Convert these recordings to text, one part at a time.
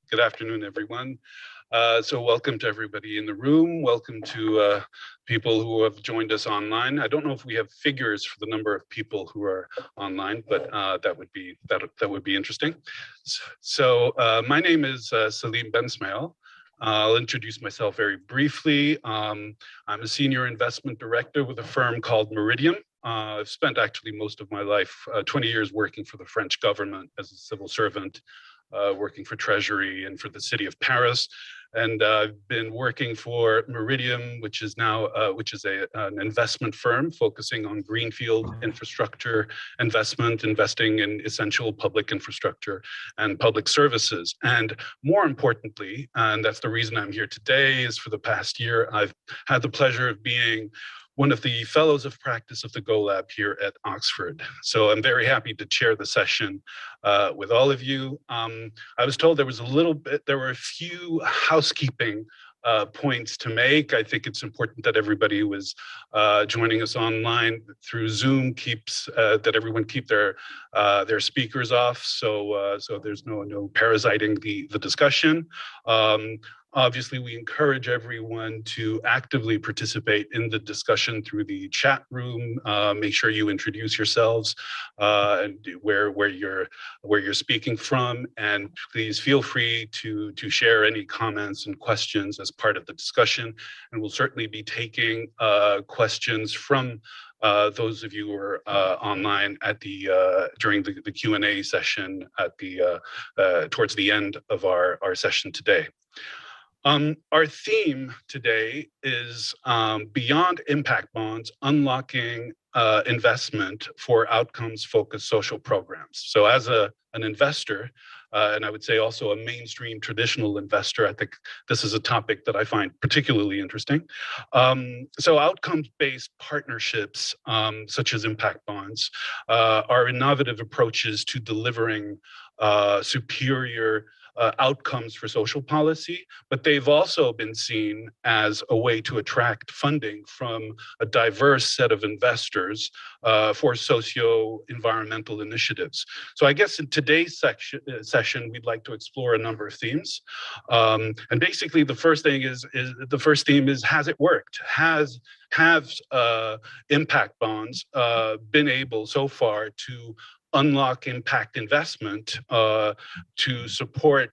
Good afternoon, everyone. So welcome to everybody in the room. Welcome to people who have joined us online. I don't know if we have figures for the number of people who are online, but that would be interesting. So my name is Salim Bensmail. I'll introduce myself very briefly. I'm a senior investment director with a firm called Meridian. I've spent actually most of my life, 20 years working for the French government as a civil servant, working for Treasury and for the city of Paris. And I've been working for Meridian, which is now an investment firm focusing on greenfield infrastructure investing in essential public infrastructure and public services. And more importantly, and that's the reason I'm here today, is for the past year, I've had the pleasure of being one of the fellows of practice of the GoLab here at Oxford. So I'm very happy to chair the session with all of you. I was told there were a few housekeeping points to make. I think it's important that everybody who is joining us online through Zoom that everyone keep their speakers off, so there's no parasiting the discussion. Obviously, we encourage everyone to actively participate in the discussion through the chat room. Make sure you introduce yourselves and where you're speaking from, and please feel free to share any comments and questions as part of the discussion. And we'll certainly be taking questions from those of you who are online during the Q&A session towards the end of our session today. Our theme today is Beyond Impact Bonds, Unlocking Investment for Outcomes-Focused Social Programs. So as an investor, and I would say also a mainstream traditional investor, I think this is a topic that I find particularly interesting. So outcomes-based partnerships, such as impact bonds, are innovative approaches to delivering superior outcomes for social policy, but they've also been seen as a way to attract funding from a diverse set of investors for socio-environmental initiatives. So I guess in today's session, we'd like to explore a number of themes. And basically the first theme is, has it worked? Have impact bonds been able so far to unlock impact investment to support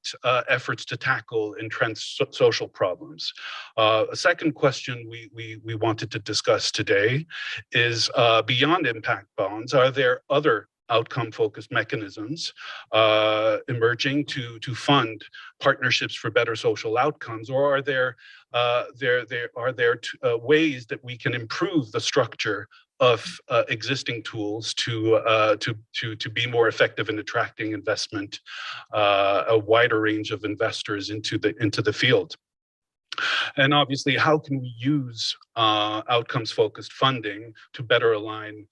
efforts to tackle entrenched social problems? A second question we wanted to discuss today is, beyond impact bonds, are there other outcome-focused mechanisms emerging to fund partnerships for better social outcomes, or are there ways that we can improve the structure of existing tools to be more effective in attracting investment, a wider range of investors into the field? And obviously, how can we use outcomes-focused funding to better align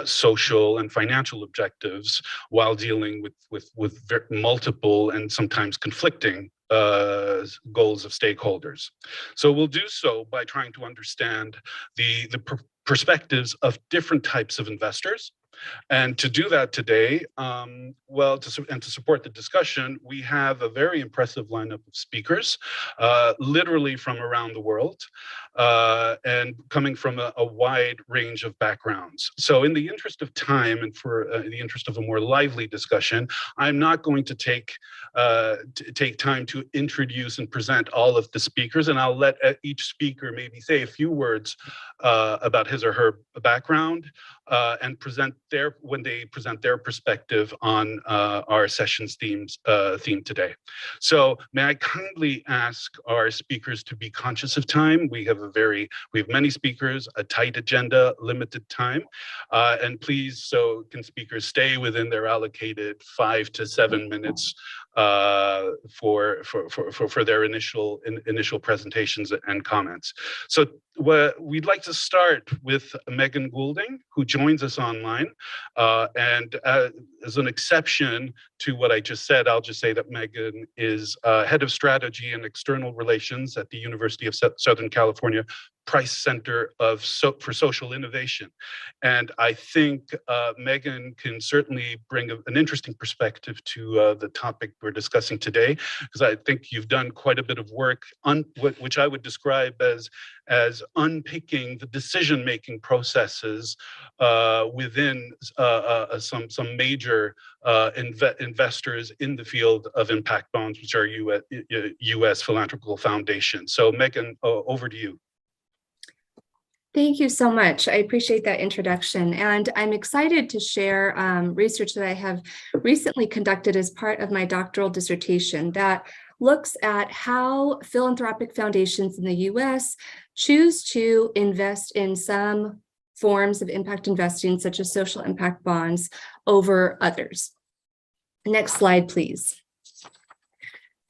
social and financial objectives while dealing with multiple and sometimes conflicting goals of stakeholders? So we'll do so by trying to understand the perspectives of different types of investors. And to do that today, to support the discussion, we have a very impressive lineup of speakers, literally from around the world, and coming from a wide range of backgrounds. So in the interest of time and for the interest of a more lively discussion, I'm not going to take time to introduce and present all of the speakers, and I'll let each speaker maybe say a few words about his or her background and when they present their perspective on our session's theme today. So may I kindly ask our speakers to be conscious of time. We have many speakers, a tight agenda, limited time, and please, so can speakers stay within their allocated 5 to 7 minutes for their initial presentations and comments. So we'd like to start with Megan Goulding, who joins us online. And as an exception to what I just said, I'll just say that Megan is head of strategy and external relations at the University of Southern California, price center for social innovation. And I think Megan can certainly bring an interesting perspective to the topic we're discussing today, because I think you've done quite a bit of work on which I would describe as unpicking the decision-making processes within some major investors in the field of impact bonds, which are U.S. philanthropical foundations. So Megan, over to you. Thank you so much. I appreciate that introduction. And I'm excited to share research that I have recently conducted as part of my doctoral dissertation that looks at how philanthropic foundations in the US choose to invest in some forms of impact investing, such as social impact bonds, over others. Next slide, please.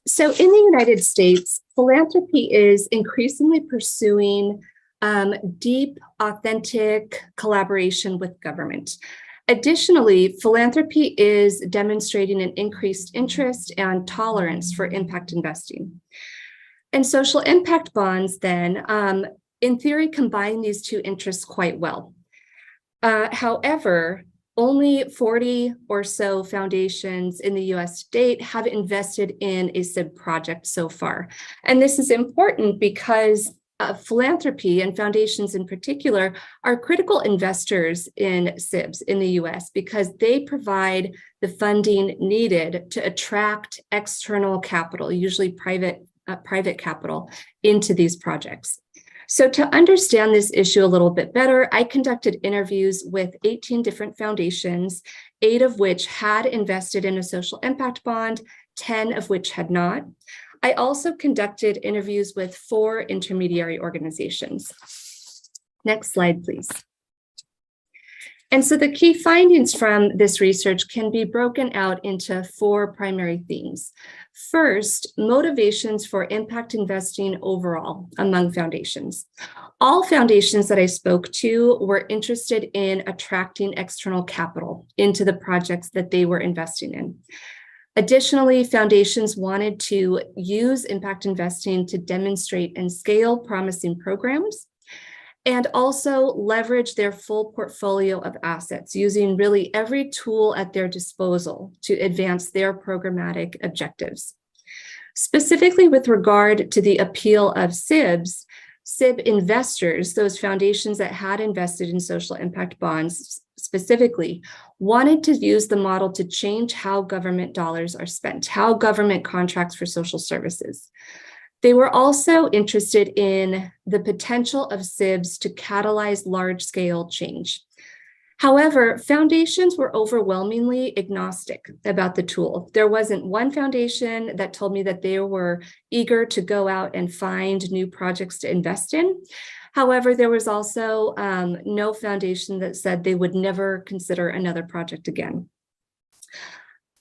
So in the United States, philanthropy is increasingly pursuing deep, authentic collaboration with government. Additionally, philanthropy is demonstrating an increased interest and tolerance for impact investing. And social impact bonds then, in theory, combine these two interests quite well. However, only 40 or so foundations in the US to date have invested in a SIB project so far. And this is important because philanthropy and foundations in particular are critical investors in SIBs in the US because they provide the funding needed to attract external capital, usually private capital, into these projects. So to understand this issue a little bit better, I conducted interviews with 18 different foundations, 8 of which had invested in a social impact bond, 10 of which had not. I also conducted interviews with 4 intermediary organizations. Next slide, please. And so the key findings from this research can be broken out into 4 primary themes. First, motivations for impact investing overall among foundations. All foundations that I spoke to were interested in attracting external capital into the projects that they were investing in. Additionally, foundations wanted to use impact investing to demonstrate and scale promising programs, and also leverage their full portfolio of assets, using really every tool at their disposal to advance their programmatic objectives. Specifically with regard to the appeal of SIBs, SIB investors, those foundations that had invested in social impact bonds specifically, wanted to use the model to change how government dollars are spent, how government contracts for social services. They were also interested in the potential of SIBs to catalyze large-scale change. However, foundations were overwhelmingly agnostic about the tool. There wasn't one foundation that told me that they were eager to go out and find new projects to invest in. However, there was also no foundation that said they would never consider another project again.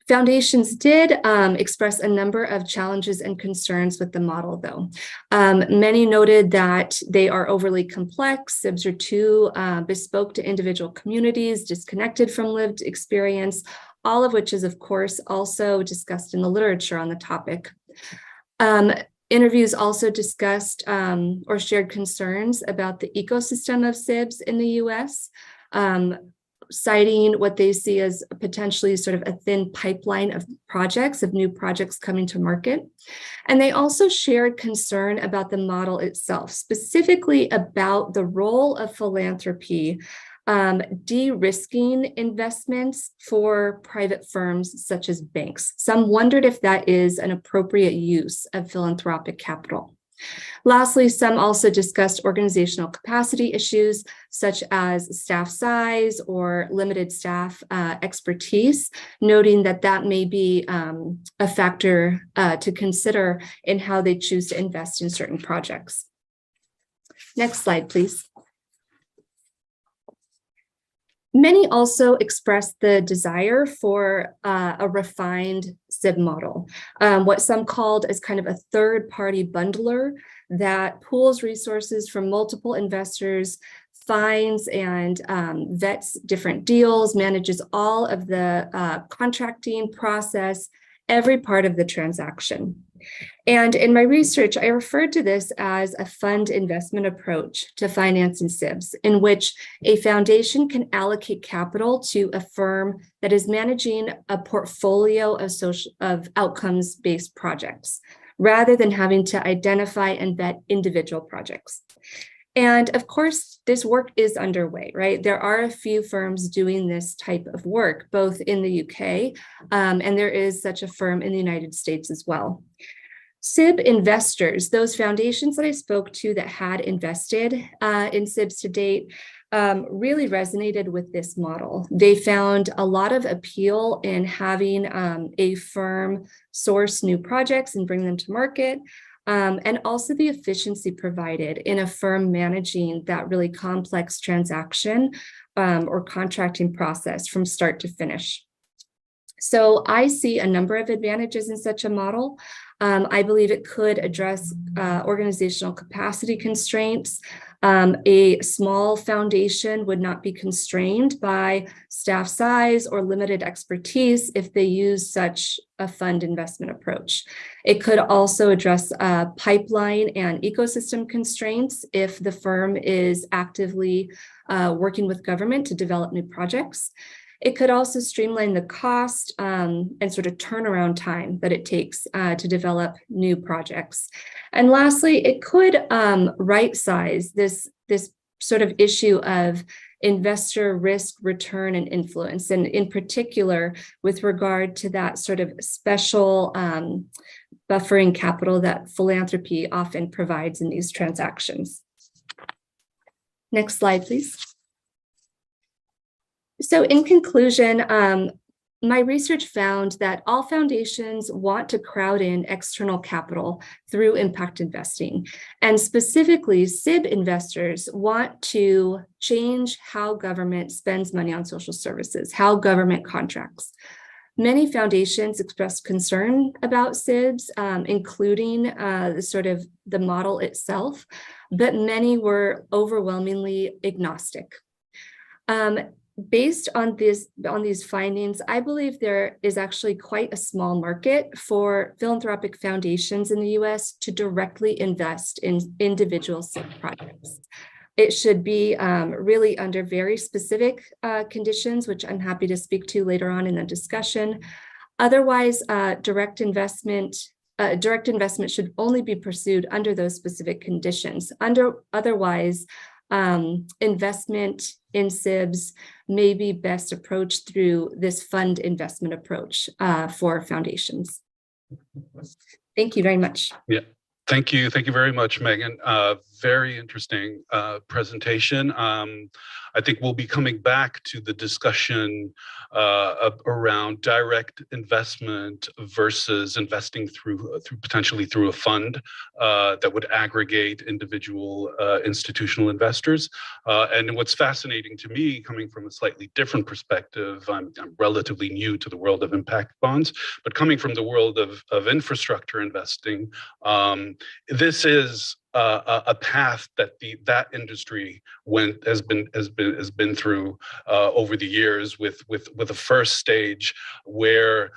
Foundations did express a number of challenges and concerns with the model, though. Many noted that they are overly complex, SIBs are too bespoke to individual communities, disconnected from lived experience, all of which is, of course, also discussed in the literature on the topic. Interviews also discussed or shared concerns about the ecosystem of SIBs in the US, citing what they see as potentially sort of a thin pipeline of projects, of new projects coming to market. And they also shared concern about the model itself, specifically about the role of philanthropy de-risking investments for private firms such as banks. Some wondered if that is an appropriate use of philanthropic capital. Lastly, some also discussed organizational capacity issues such as staff size or limited staff expertise, noting that that may be a factor to consider in how they choose to invest in certain projects. Next slide, please. Many also expressed the desire for a refined SIB model, what some called as kind of a third-party bundler that pools resources from multiple investors, finds and vets different deals, manages all of the contracting process, every part of the transaction. And in my research, I referred to this as a fund investment approach to financing SIBs, in which a foundation can allocate capital to a firm that is managing a portfolio of outcomes-based projects, rather than having to identify and vet individual projects. And of course, this work is underway, right? There are a few firms doing this type of work, both in the UK, and there is such a firm in the United States as well. SIB investors, those foundations that I spoke to that had invested in SIBs to date, really resonated with this model. They found a lot of appeal in having a firm source new projects and bring them to market, and also the efficiency provided in a firm managing that really complex transaction or contracting process from start to finish. So I see a number of advantages in such a model. I believe it could address organizational capacity constraints. A small foundation would not be constrained by staff size or limited expertise if they use such a fund investment approach. It could also address pipeline and ecosystem constraints if the firm is actively working with government to develop new projects. It could also streamline the cost and sort of turnaround time that it takes to develop new projects. And lastly, it could right-size this sort of issue of investor risk, return, and influence, and in particular, with regard to that sort of special buffering capital that philanthropy often provides in these transactions. Next slide, please. So in conclusion, my research found that all foundations want to crowd in external capital through impact investing. And specifically, SIB investors want to change how government spends money on social services, how government contracts. Many foundations expressed concern about SIBs, including the model itself, but many were overwhelmingly agnostic. Based on these findings, I believe there is actually quite a small market for philanthropic foundations in the US to directly invest in individual SIB projects. It should be really under very specific conditions, which I'm happy to speak to later on in the discussion. Otherwise, direct investment should only be pursued under those specific conditions. Otherwise, investment in SIBs may be best approached through this fund investment approach for foundations. Thank you very much. Yeah, thank you. Thank you very much, Megan. Very interesting presentation. I think we'll be coming back to the discussion around direct investment versus investing through potentially through a fund that would aggregate individual institutional investors. And what's fascinating to me, coming from a slightly different perspective, I'm relatively new to the world of impact bonds, but coming from the world of infrastructure investing, this is a path that that industry has been through over the years, with a first stage where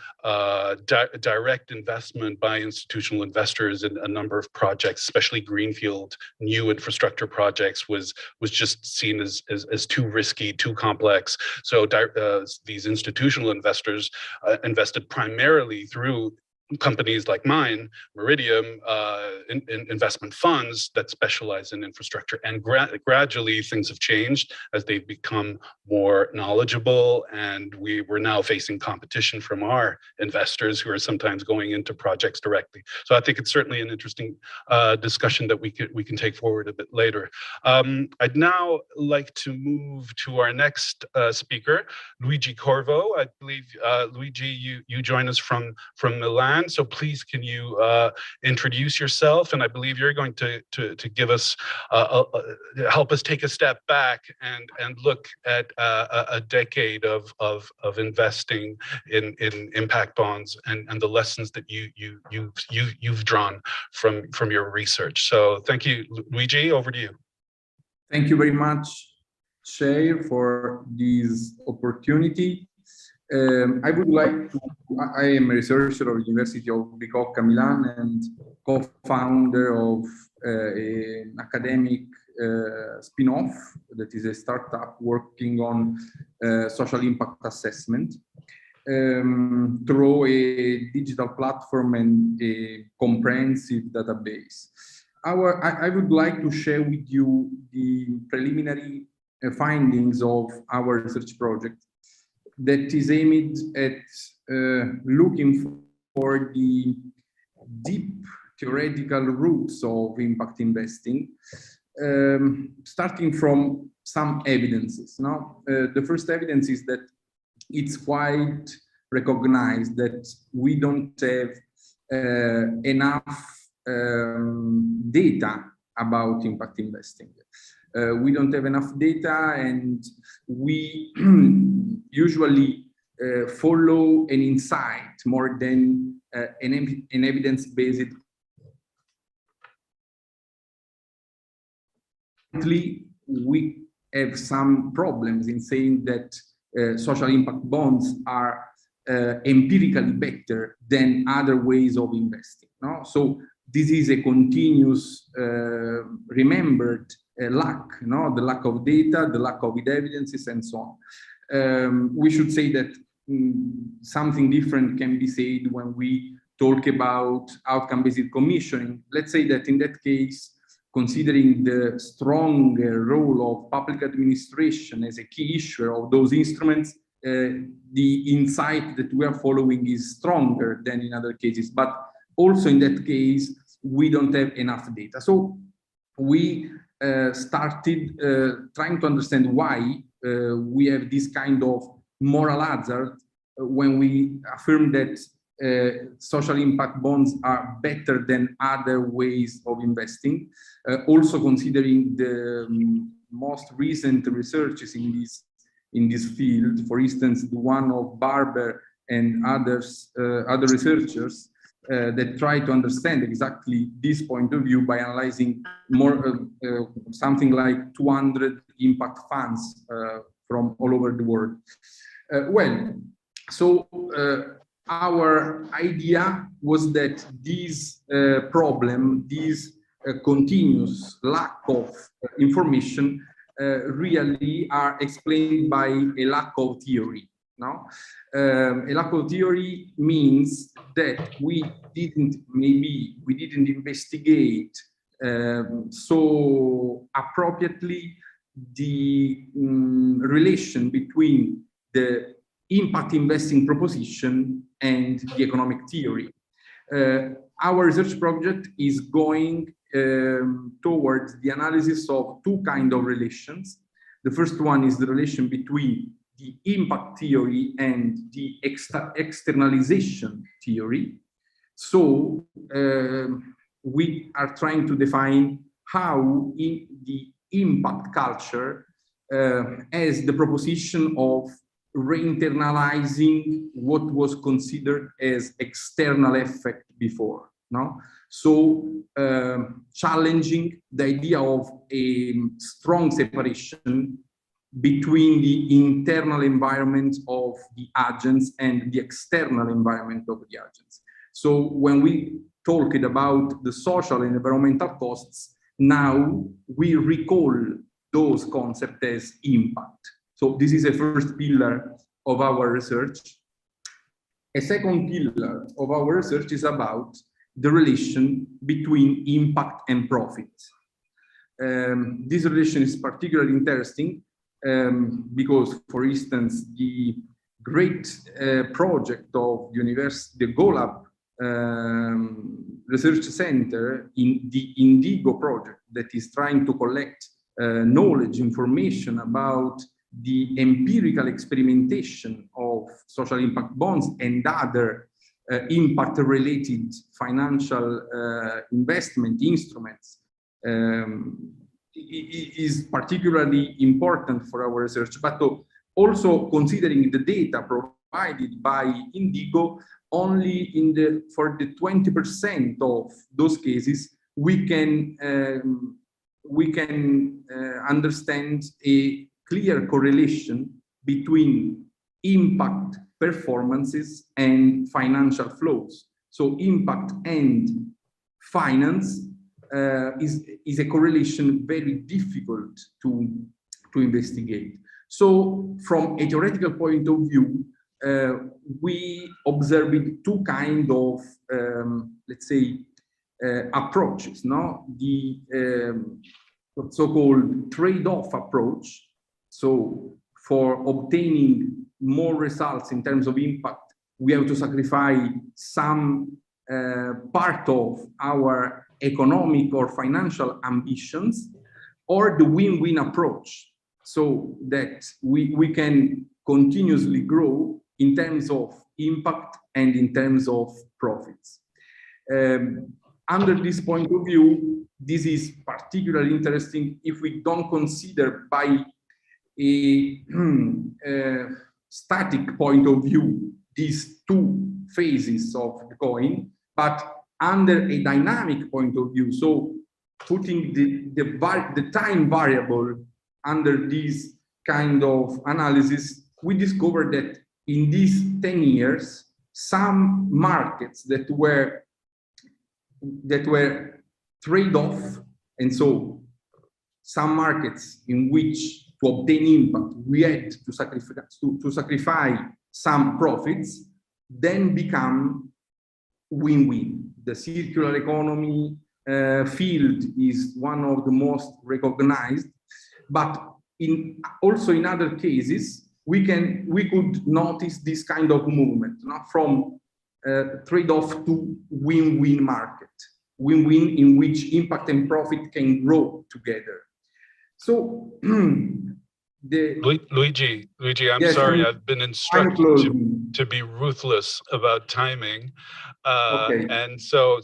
direct investment by institutional investors in a number of projects, especially greenfield new infrastructure projects, was just seen as too risky, too complex. So these institutional investors invested primarily through companies like mine, Meridium, investment funds that specialize in infrastructure. And gradually things have changed as they've become more knowledgeable, and we're now facing competition from our investors who are sometimes going into projects directly. So I think it's certainly an interesting discussion that we can take forward a bit later. I'd now like to move to our next speaker, Luigi Corvo. I believe, Luigi, you join us from Milan. So please, can you introduce yourself? And I believe you're going to give us, help us take a step back and look at a decade of investing in impact bonds and the lessons that you've drawn from your research. So thank you, Luigi. Over to you. Thank you very much, Shay, for this opportunity. I would like to, I am a researcher of the University of Bicocca, Milan, and co-founder of an academic spin-off that is a startup working on social impact assessment through a digital platform and a comprehensive database. I would like to share with you the preliminary findings of our research project that is aimed at looking for the deep theoretical roots of impact investing, starting from some evidences. Now, the first evidence is that it's quite recognized that we don't have enough data about impact investing. We don't have enough data, and we usually follow an insight more than an evidence-based. We have some problems in saying that social impact bonds are empirically better than other ways of investing. No? So this is a continuous remembered lack, no? The lack of data, the lack of evidences, and so on. We should say that something different can be said when we talk about outcome-based commissioning. Let's say that in that case, considering the strong role of public administration as a key issuer of those instruments, the insight that we are following is stronger than in other cases. But also in that case, we don't have enough data. So we started trying to understand why we have this kind of moral hazard when we affirm that social impact bonds are better than other ways of investing. Also considering the most recent researches in this field, for instance, the one of Barber and others, other researchers that try to understand exactly this point of view by analyzing more something like 200 impact funds from all over the world. Our idea was that this problem, this continuous lack of information really are explained by a lack of theory. No? A lack of theory means that we didn't investigate so appropriately the relation between the impact investing proposition and the economic theory. Our research project is going towards the analysis of two kinds of relations. The first one is the relation between the impact theory and the externalization theory. So we are trying to define how the impact culture as the proposition of re-internalizing what was considered as external effect before. No? So challenging the idea of a strong separation between the internal environment of the agents and the external environment of the agents. So when we talked about the social and environmental costs, now we recall those concepts as impact. So this is a first pillar of our research. A second pillar of our research is about the relation between impact and profit. This relation is particularly interesting because, for instance, the great project of the GoLab Research Center in the Indigo project that is trying to collect knowledge, information about the empirical experimentation of social impact bonds and other impact-related financial investment instruments is particularly important for our research, but also considering the data provided by Indigo, only for the 20% of those cases we can understand a clear correlation between impact performances and financial flows. So impact and finance is a correlation very difficult to investigate. So from a theoretical point of view, we observed two kind of, let's say, approaches, no? The so-called trade-off approach. So for obtaining more results in terms of impact, we have to sacrifice some part of our economic or financial ambitions, or the win-win approach, so that we can continuously grow in terms of impact and in terms of profits. Under this point of view, this is particularly interesting if we don't consider by a static point of view these two phases of the coin, but under a dynamic point of view. So putting the time variable under this kind of analysis, we discovered that in these 10 years, some markets that were trade-off, and so some markets in which to obtain impact, we had to sacrifice some profits, then become win-win. The circular economy field is one of the most recognized, but also in other cases, we could notice this kind of movement, not from trade-off to win-win market, win-win in which impact and profit can grow together. So Luigi, I'm yes, sorry, I've been instructed to be ruthless about timing. Okay. And so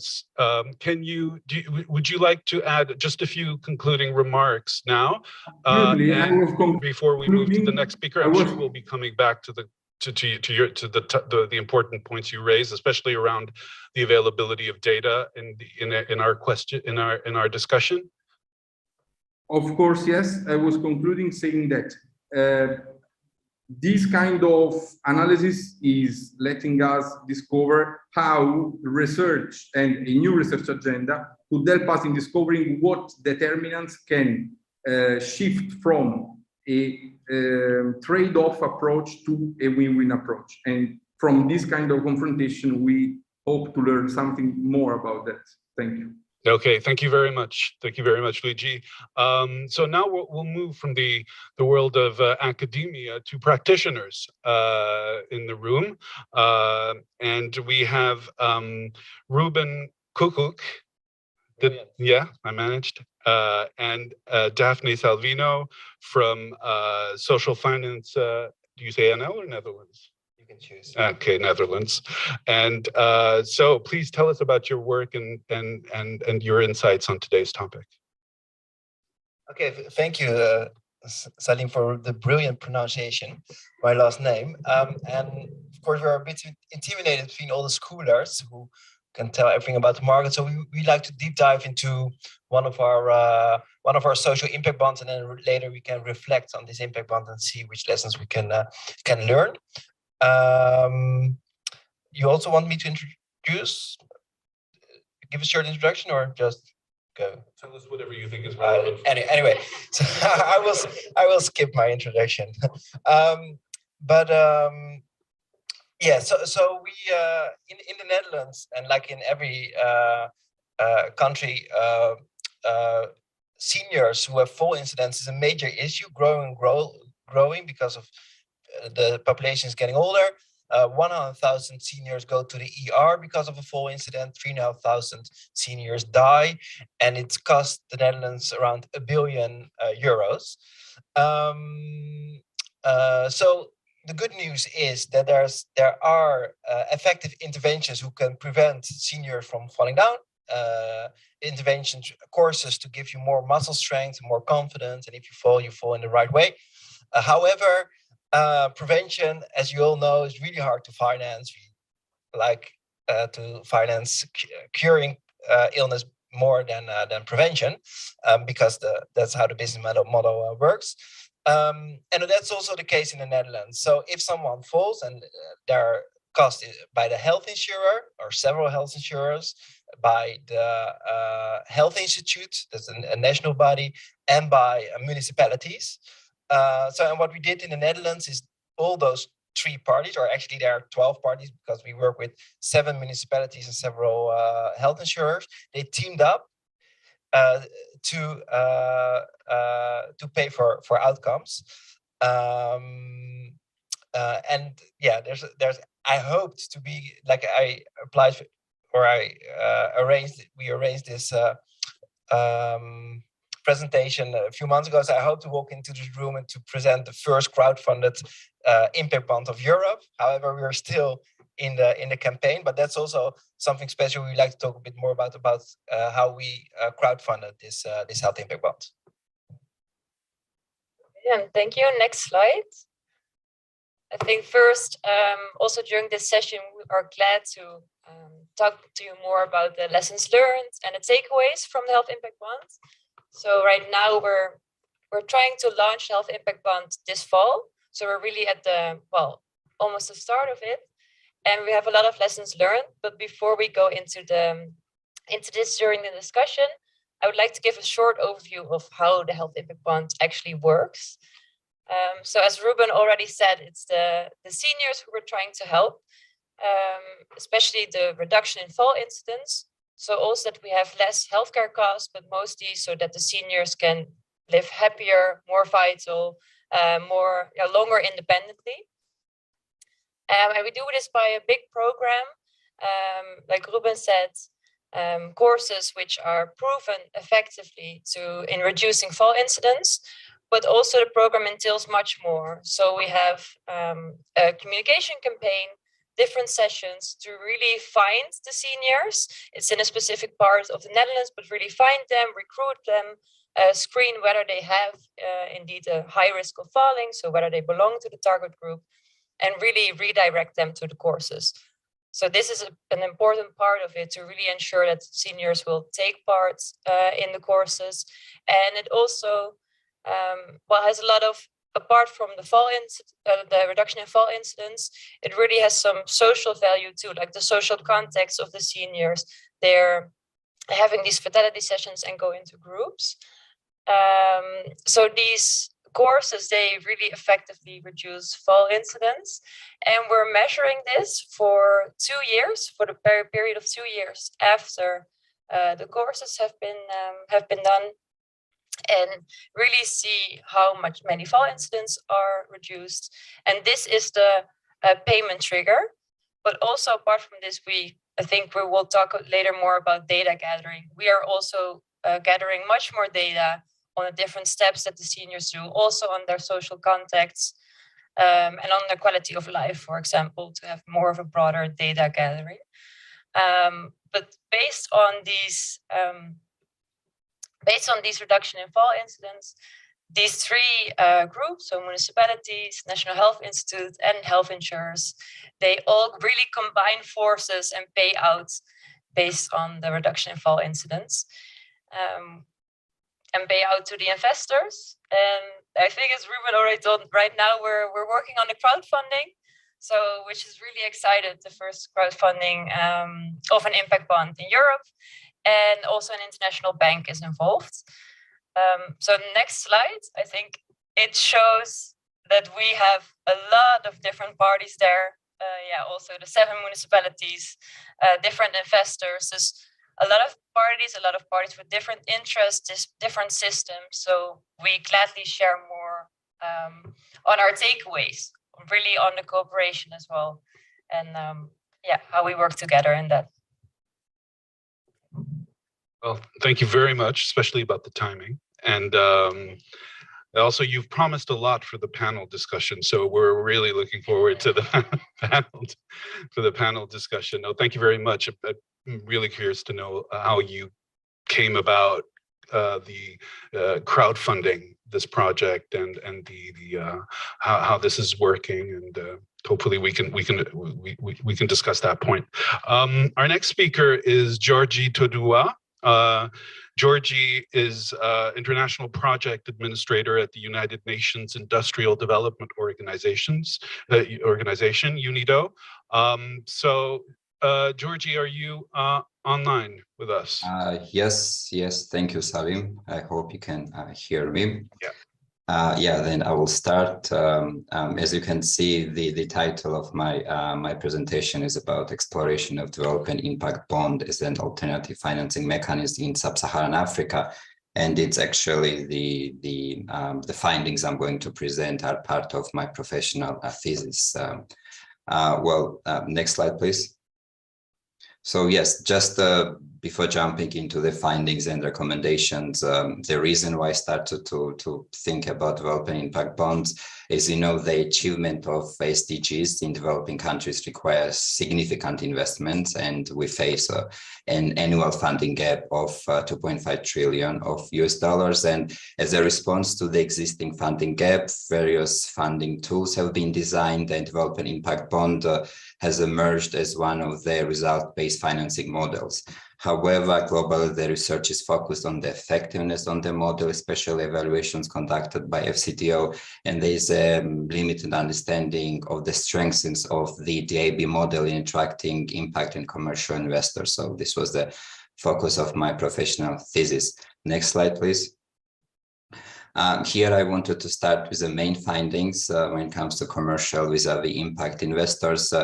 would you like to add just a few concluding remarks now? Before we move to the next speaker, I'm sure we'll be coming back to the important points you raised, especially around the availability of data in our discussion. Of course, yes. I was concluding saying that this kind of analysis is letting us discover how research and a new research agenda could help us in discovering what determinants can shift from a trade-off approach to a win-win approach. And from this kind of confrontation, we hope to learn something more about that. Thank you. Okay, thank you very much. Thank you very much, Luigi. So now we'll move from the world of academia to practitioners in the room. And we have Ruben Kukuk. Yeah, I managed. And Daphne Salvino from Social Finance, do you say NL or Netherlands? You can choose. Okay, Netherlands. And so please tell us about your work and your insights on today's topic. Okay, thank you, Salim, for the brilliant pronunciation of my last name. And of course, we're a bit intimidated between all the schoolers who can tell everything about the market. So we like to deep dive into one of our social impact bonds, and then later we can reflect on this impact bond and see which lessons we can learn. You also want me to give a short introduction, or just go? Tell us whatever you think is relevant. Anyway, so I will skip my introduction. Yeah, so we in the Netherlands, and like in every country, seniors who have full incidence is a major issue, growing because of the population is getting older. 100,000 seniors go to the ER because of a full incident. 3,500 seniors die, and it's cost the Netherlands around €1 billion. So the good news is that there are effective interventions who can prevent seniors from falling down. Interventions, courses to give you more muscle strength, more confidence, and if you fall in the right way. However, prevention, as you all know, is really hard to finance. We like to finance curing illness more than prevention, because that's how the business model works. And that's also the case in the Netherlands. So if someone falls and they're cost by the health insurer or several health insurers, by the health institute, that's a national body, and by municipalities. And what we did in the Netherlands is all those 3 parties, or actually there are 12 parties because we work with 7 municipalities and several health insurers. They teamed up to pay for outcomes. And yeah, I hoped to be like I applied for, or we arranged this presentation a few months ago. So I hope to walk into this room and to present the first crowdfunded impact bond of Europe. However, we are still in the campaign, but that's also something special. We'd like to talk a bit more about how we crowdfunded this health impact bond. Yeah, thank you. Next slide. I think first, also during this session, we are glad to talk to you more about the lessons learned and the takeaways from the Health Impact Bond. So right now we're trying to launch the Health Impact Bond this fall. So we're really at almost the start of it, and we have a lot of lessons learned. But before we go into this during the discussion, I would like to give a short overview of how the Health Impact Bond actually works. So as Ruben already said, it's the seniors who we're trying to help, especially the reduction in fall incidents. So also that we have less healthcare costs, but mostly so that the seniors can live happier, more vital, longer independently. And we do this by a big program, like Ruben said, courses which are proven effectively in reducing fall incidents. But also the program entails much more. So we have a communication campaign, different sessions to really find the seniors. It's in a specific part of the Netherlands, but really find them, recruit them, screen whether they have indeed a high risk of falling, so whether they belong to the target group, and really redirect them to the courses. So this is an important part of it to really ensure that seniors will take part in the courses. And it also has a lot of, apart from the reduction in fall incidents, it really has some social value too, like the social context of the seniors. They're having these fatality sessions and go into groups. So these courses, they really effectively reduce fall incidents. And we're measuring this for 2 years, for the period of 2 years after the courses have been done, and really see how many fall incidents are reduced. And this is the payment trigger. But also apart from this, I think we will talk later more about data gathering. We are also gathering much more data on the different steps that the seniors do, also on their social contacts and on their quality of life, for example, to have more of a broader data gathering. But based on these reduction in fall incidents, these 3 groups, so municipalities, National Health Institute, and health insurers, they all really combine forces and pay out based on the reduction in fall incidents, and pay out to the investors. And I think, as Ruben already told, right now we're working on the crowdfunding, so which is really excited, the first crowdfunding of an impact bond in Europe. And also an international bank is involved. So the next slide, I think it shows that we have a lot of different parties there. Also the 7 municipalities, different investors. There's a lot of parties with different interests, different systems. So we gladly share more on our takeaways, really on the cooperation as well. And how we work together in that. Well, thank you very much, especially about the timing. And also, you've promised a lot for the panel discussion, so we're really looking forward to the panel discussion. No, thank you very much. I'm really curious to know how you came about the crowdfunding this project and how this is working, and hopefully we can discuss that point. Our next speaker is Georgie Todua. Georgie is International Project Administrator at the United Nations Industrial Development Organization, UNIDO. Georgie, are you online with us? Yes, thank you, Salim. I hope you can hear me. Yeah. Then I will start. As you can see, the title of my presentation is about exploration of development impact bond as an alternative financing mechanism in sub-Saharan Africa. And it's actually the findings I'm going to present are part of my professional thesis. Next slide, please. So yes, just before jumping into the findings and recommendations, the reason why I started to think about development impact bonds is, the achievement of SDGs in developing countries requires significant investments, and we face an annual funding gap of 2.5 trillion of US dollars. And as a response to the existing funding gap, various funding tools have been designed, and development impact bond has emerged as one of the result-based financing models. However, globally, the research is focused on the effectiveness on the model, especially evaluations conducted by FCDO, and there is a limited understanding of the strengths of the DAB model in attracting impact and commercial investors. So this was the focus of my professional thesis. Next slide, please. Here I wanted to start with the main findings when it comes to commercial vis-a-vis impact investors.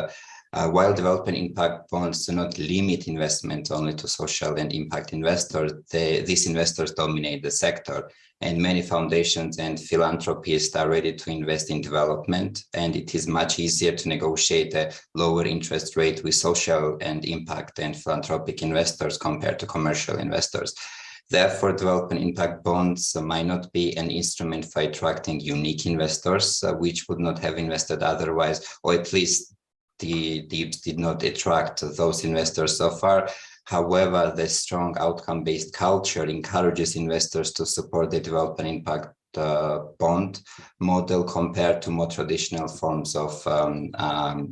While development impact bonds do not limit investment only to social and impact investors, these investors dominate the sector, and many foundations and philanthropists are ready to invest in development, and it is much easier to negotiate a lower interest rate with social and impact and philanthropic investors compared to commercial investors. Therefore, development impact bonds might not be an instrument for attracting unique investors, which would not have invested otherwise, or at least the DEEPs did not attract those investors so far. However, the strong outcome-based culture encourages investors to support the development impact bond model compared to more traditional forms of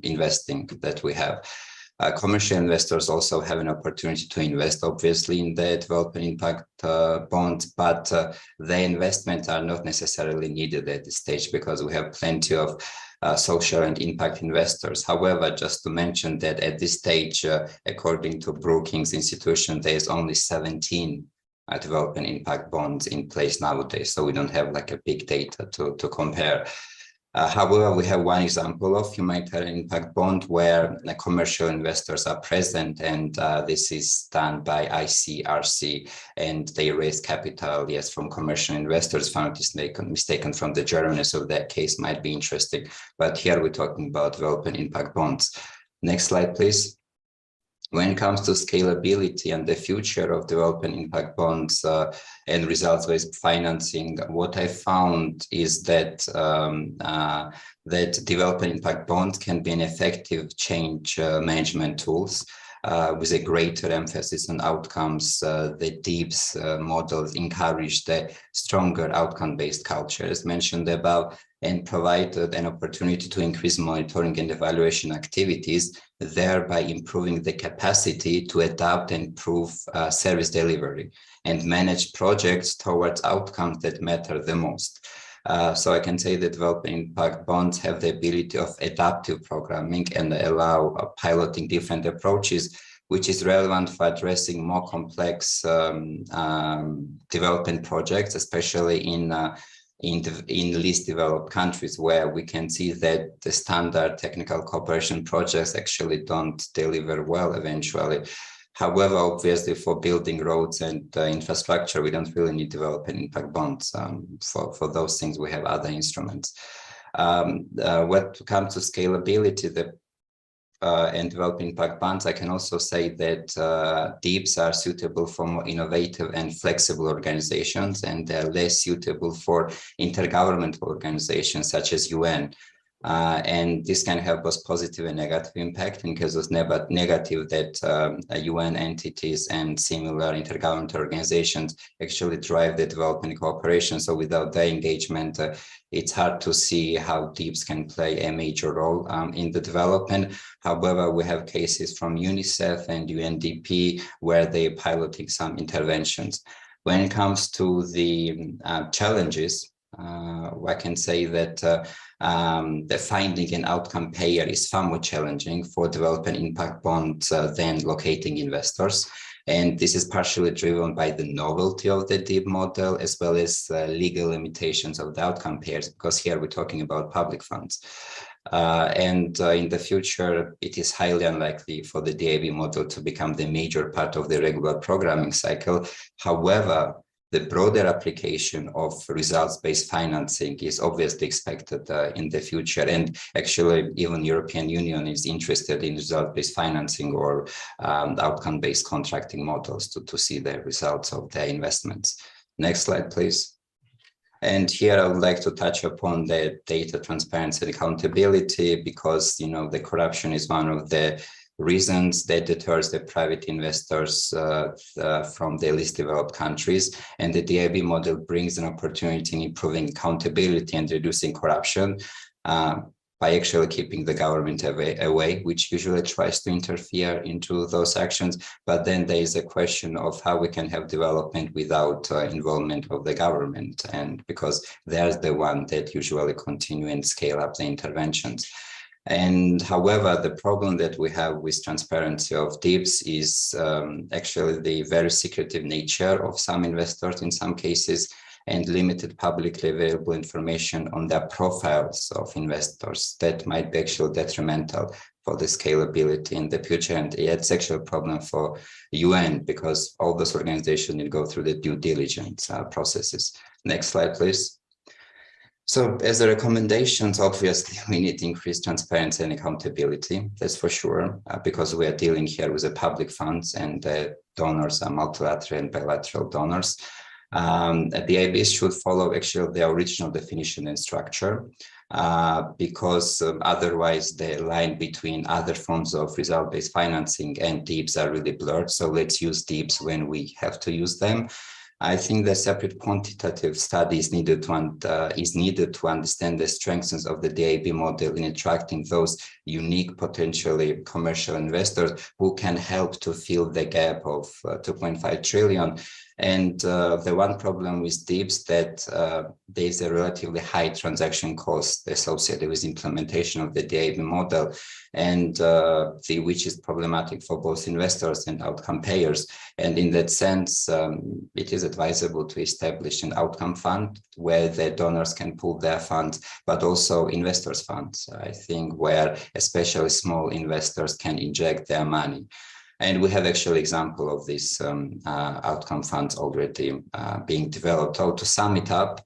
investing that we have. Commercial investors also have an opportunity to invest, obviously, in the development impact bonds, but their investments are not necessarily needed at this stage because we have plenty of social and impact investors. However, just to mention that at this stage, according to Brookings Institution, there is only 17 development impact bonds in place nowadays, so we don't have like a big data to compare. However, we have one example of humanitarian impact bond where commercial investors are present, and this is done by ICRC, and they raise capital, yes, from commercial investors, if I'm not mistaken, from the Germany, so that case might be interesting. But here we're talking about development impact bonds. Next slide, please. When it comes to scalability and the future of development impact bonds and results-based financing, what I found is that that development impact bonds can be an effective change management tools with a greater emphasis on outcomes. The DEEPs models encourage the stronger outcome-based culture, as mentioned above, and provided an opportunity to increase monitoring and evaluation activities, thereby improving the capacity to adapt and improve service delivery and manage projects towards outcomes that matter the most. So I can say that development impact bonds have the ability of adaptive programming and allow piloting different approaches, which is relevant for addressing more complex development projects, especially in least developed countries, where we can see that the standard technical cooperation projects actually don't deliver well eventually. However, obviously, for building roads and infrastructure, we don't really need development impact bonds. For those things, we have other instruments. When it comes to scalability, and developing impact bonds, I can also say that DEEPs are suitable for more innovative and flexible organizations, and they're less suitable for intergovernmental organizations such as UN. And this can have both positive and negative impact. In case of negative, that UN entities and similar intergovernmental organizations actually drive the development cooperation. So without their engagement, it's hard to see how DEEPs can play a major role in the development. However, we have cases from UNICEF and UNDP where they're piloting some interventions. When it comes to the challenges, I can say that the finding an outcome payer is far more challenging for developing impact bonds than locating investors. And this is partially driven by the novelty of the DEEP model, as well as legal limitations of the outcome payers, because here we're talking about public funds. In the future, it is highly unlikely for the DAB model to become the major part of the regular programming cycle. However, the broader application of results-based financing is obviously expected in the future. And actually, even European Union is interested in result-based financing or outcome-based contracting models to see the results of their investments. Next slide, please. And here I would like to touch upon the data transparency and accountability, because, you know, the corruption is one of the reasons that deters the private investors from the least developed countries. And the DIB model brings an opportunity in improving accountability and reducing corruption by actually keeping the government away, which usually tries to interfere into those actions. But then there is a question of how we can have development without involvement of the government, and because there's the one that usually continue and scale up the interventions. And however, the problem that we have with transparency of DEEPs is actually the very secretive nature of some investors in some cases, and limited publicly available information on their profiles of investors that might be actually detrimental for the scalability in the future. And it's actually a problem for UN, because all those organizations need to go through the due diligence processes. Next slide, please. So as the recommendations, obviously, we need to increase transparency and accountability, that's for sure, because we are dealing here with the public funds, and the donors are multilateral and bilateral donors. The IBs should follow actually the original definition and structure, because otherwise the line between other forms of result-based financing and DEEPs are really blurred. So let's use DEEPs when we have to use them. I think the separate quantitative study is needed to understand the strengths of the DIB model in attracting those unique, potentially commercial investors who can help to fill the gap of 2.5 trillion. And the one problem with DEEPs that there is a relatively high transaction cost associated with implementation of the DIB model, and which is problematic for both investors and outcome payers. And in that sense, it is advisable to establish an outcome fund where the donors can pool their funds, but also investors' funds, I think, where especially small investors can inject their money. And we have actually example of these outcome funds already being developed. So to sum it up,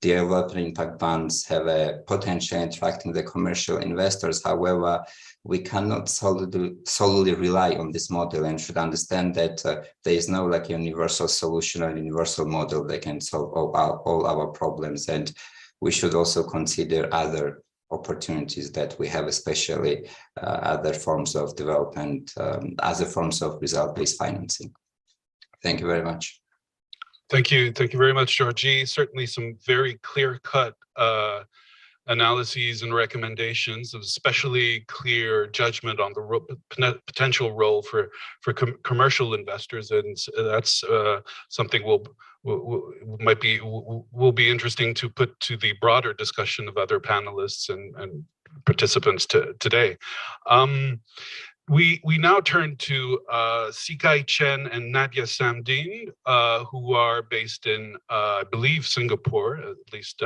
the development impact funds have a potential in attracting the commercial investors. However, we cannot solely rely on this model, and should understand that there is no like universal solution or universal model that can solve all our problems. And we should also consider other opportunities that we have, especially other forms of development, other forms of result-based financing. Thank you very much. Thank you very much, Georgi. Certainly some very clear-cut analyses and recommendations, especially clear judgment on the potential role for commercial investors, and that's something will be interesting to put to the broader discussion of other panelists and participants today. We now turn to Sikai Chen and Nadia Samdin, who are based in, I believe, Singapore, at least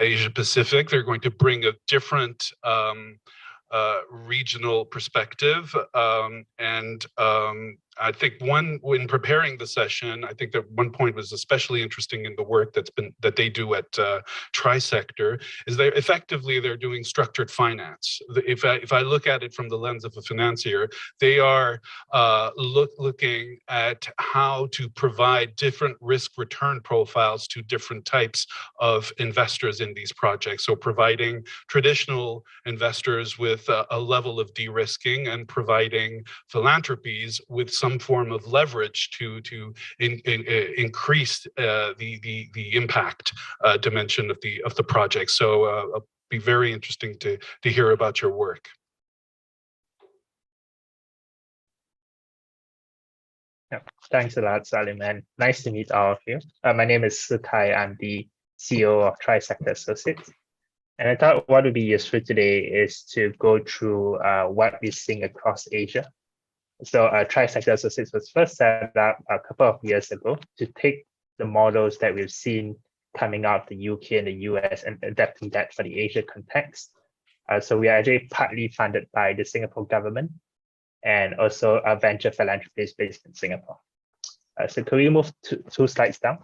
Asia Pacific. They're going to bring a different regional perspective, and I think when preparing the session, I think that one point was especially interesting in the work that they do at Trisector is they're doing structured finance. If I look at it from the lens of a financier, they are looking at how to provide different risk return profiles to different types of investors in these projects. So providing traditional investors with a level of de-risking and providing philanthropies with some form of leverage to increase the impact dimension of the project. So it'll be very interesting to hear about your work. Yeah, thanks a lot, Salim, and nice to meet all of you. My name is Sukai. I'm the CEO of Trisector Associates. And I thought what would be useful today is to go through what we're seeing across Asia. So Trisector Associates was first set up a couple of years ago to take the models that we've seen coming out of the UK and the US and adapting that for the Asia context. So we are actually partly funded by the Singapore government and also a venture philanthropist based in Singapore. So can we move to 2 slides down?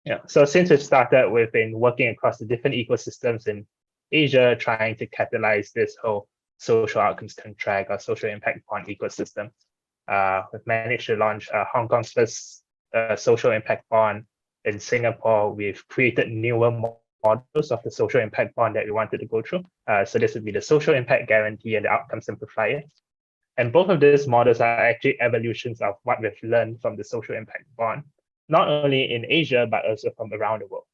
Yeah, so since we've started, we've been working across the different ecosystems in Asia, trying to capitalize this whole social outcomes contract or social impact bond ecosystem. We've managed to launch Hong Kong's first social impact bond. In Singapore, we've created newer models of the social impact bond that we wanted to go through. So this would be the social impact guarantee and the outcome simplifier. And both of these models are actually evolutions of what we've learned from the social impact bond, not only in Asia, but also from around the world.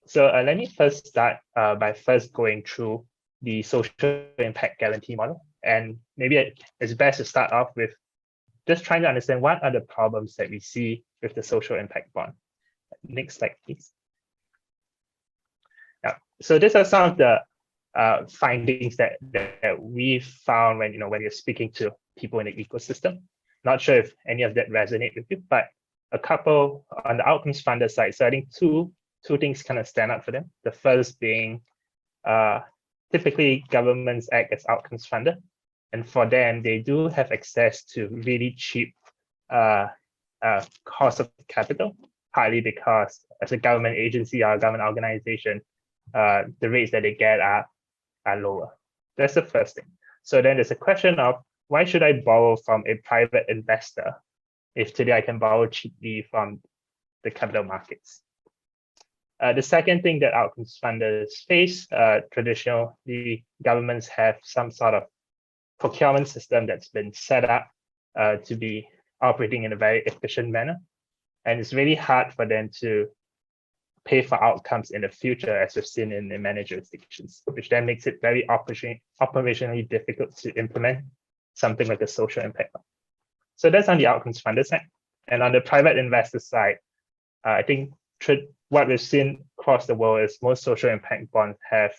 So let me first start by first going through the social impact guarantee model. And maybe it's best to start off with just trying to understand what are the problems that we see with the social impact bond. Next slide, please. Yeah. So these are some of the findings that we've found when you're speaking to people in the ecosystem. Not sure if any of that resonate with you, but a couple on the outcomes funder side. So I think two things kind of stand out for them. The first being typically governments act as outcomes funder, and for them they do have access to really cheap cost of capital, partly because as a government agency or a government organization, the rates that they get are lower. That's the first thing. So then there's a question of why should I borrow from a private investor if today I can borrow cheaply from the capital markets? The second thing that outcomes funders face, traditionally governments have some sort of procurement system that's been set up to be operating in a very efficient manner. And it's really hard for them to pay for outcomes in the future, as we've seen in many jurisdictions, which then makes it very operationally difficult to implement something like a social impact. So that's on the outcomes funder side. And on the private investor side, I think what we've seen across the world is most social impact bonds have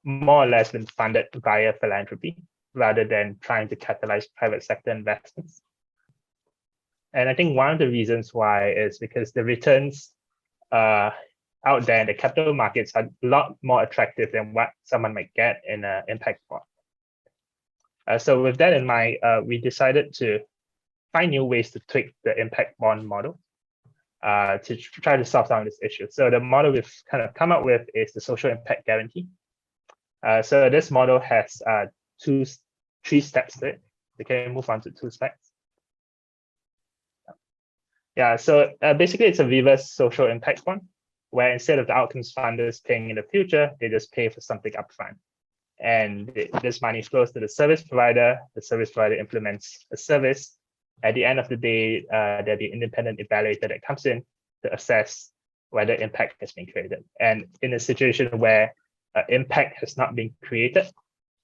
more or less been funded via philanthropy rather than trying to catalyze private sector investments. And I think one of the reasons why is because the returns out there in the capital markets are a lot more attractive than what someone might get in an impact bond. So with that in mind, we decided to find new ways to tweak the impact bond model to try to solve down this issue. So the model we've kind of come up with is the social impact guarantee. So this model has 3 steps to it. We can move on to 2 slides. Yeah, so basically it's a reverse social impact bond, where instead of the outcomes funders paying in the future, they just pay for something upfront. And this money flows to the service provider implements a service. At the end of the day, there'll be an independent evaluator that comes in to assess whether impact has been created. And in a situation where impact has not been created,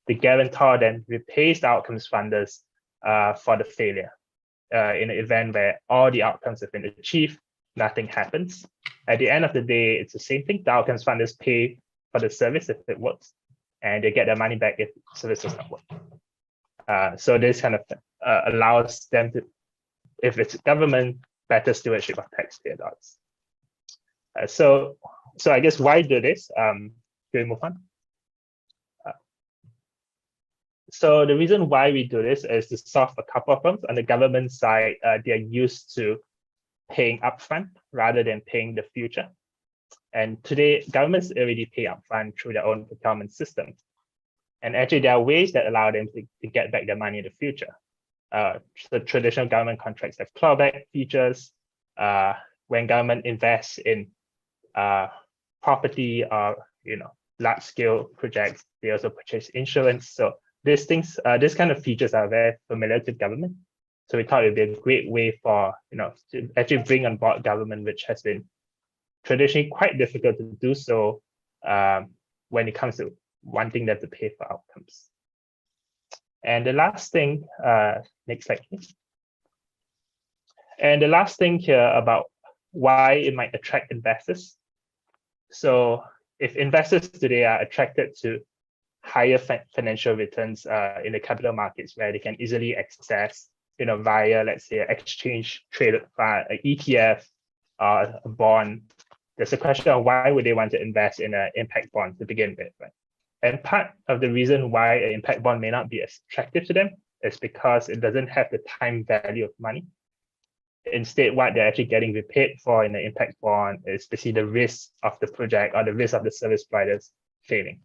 the guarantor then repays the outcomes funders for the failure. In an event where all the outcomes have been achieved, nothing happens. At the end of the day, it's the same thing. The outcomes funders pay for the service if it works, and they get their money back if the service does not work. So this kind of allows them to, if it's government, better stewardship of taxpayer dollars. So I guess why do this? Can we move on? So the reason why we do this is to solve a couple of problems. On the government side, they are used to paying upfront rather than paying the future. And today, governments already pay upfront through their own procurement system. And actually, there are ways that allow them to get back their money in the future. So traditional government contracts have clawback features. When government invests in property or large-scale projects, they also purchase insurance. So these things, this kind of features are very familiar to government. So we thought it would be a great way for to actually bring on board government, which has been traditionally quite difficult to do so when it comes to wanting them to pay for outcomes. And the last thing, next slide, please. And the last thing here about why it might attract investors. So if investors today are attracted to higher financial returns in the capital markets, where they can easily access, via, let's say, an exchange traded fund, an ETF, or a bond, there's a question of why would they want to invest in an impact bond to begin with, right? And part of the reason why an impact bond may not be as attractive to them is because it doesn't have the time value of money. Instead, what they're actually getting repaid for in the impact bond is basically the risk of the project or the risk of the service providers failing.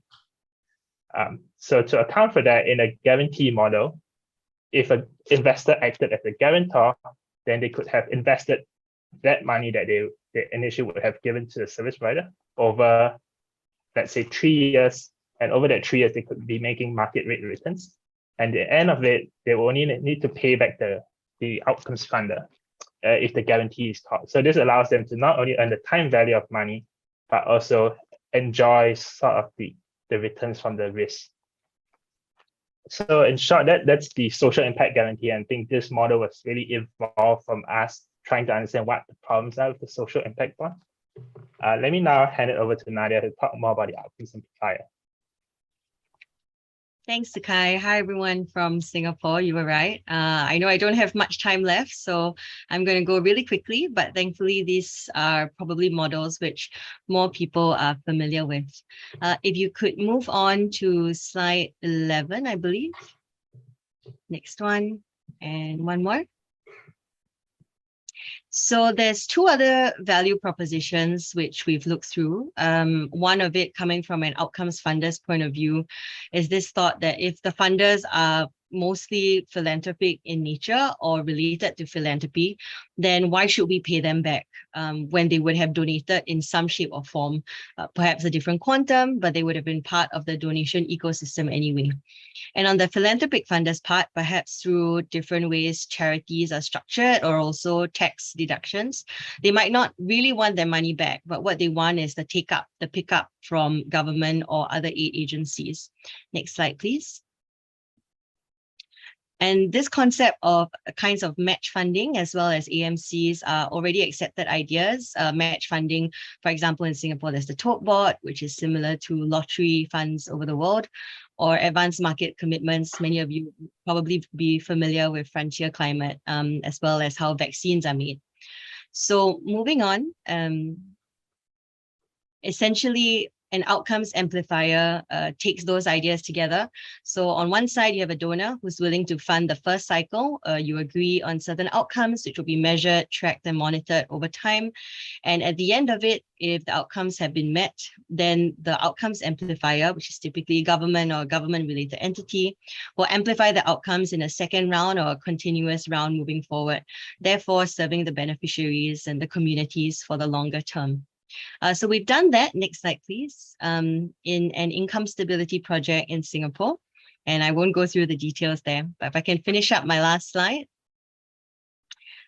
So to account for that, in a guarantee model, if an investor acted as a guarantor, then they could have invested that money that they initially would have given to the service provider over, let's say, 3 years. And over that 3 years, they could be making market rate returns. And at the end of it, they will only need to pay back the outcomes funder if the guarantee is called. So this allows them to not only earn the time value of money, but also enjoy sort of the returns from the risk. So in short, that's the social impact guarantee. And I think this model was really evolved from us trying to understand what the problems are with the social impact bond. Let me now hand it over to Nadia to talk more about the outcome simplifier. Thanks, Sakai. Hi, everyone from Singapore. You were right. I know I don't have much time left, so I'm going to go really quickly, but thankfully these are probably models which more people are familiar with. If you could move on to slide 11, I believe. Next one, and one more. So there's two other value propositions which we've looked through. One of it coming from an outcomes funder's point of view is this thought that if the funders are mostly philanthropic in nature or related to philanthropy, then why should we pay them back when they would have donated in some shape or form, perhaps a different quantum, but they would have been part of the donation ecosystem anyway. And on the philanthropic funders part, perhaps through different ways charities are structured or also tax deductions, they might not really want their money back, but what they want is the pickup from government or other aid agencies. Next slide, please. And this concept of kinds of match funding as well as AMCs are already accepted ideas. Match funding, for example, in Singapore, there's the tote board, which is similar to lottery funds over the world, or advanced market commitments. Many of you probably be familiar with Frontier Climate, as well as how vaccines are made. So moving on, essentially, an outcomes amplifier takes those ideas together. So on one side, you have a donor who's willing to fund the first cycle. You agree on certain outcomes, which will be measured, tracked, and monitored over time. And at the end of it, if the outcomes have been met, then the outcomes amplifier, which is typically government or government-related entity, will amplify the outcomes in a second round or a continuous round moving forward, therefore serving the beneficiaries and the communities for the longer term. So we've done that, next slide please, in an income stability project in Singapore. And I won't go through the details there, but if I can finish up my last slide,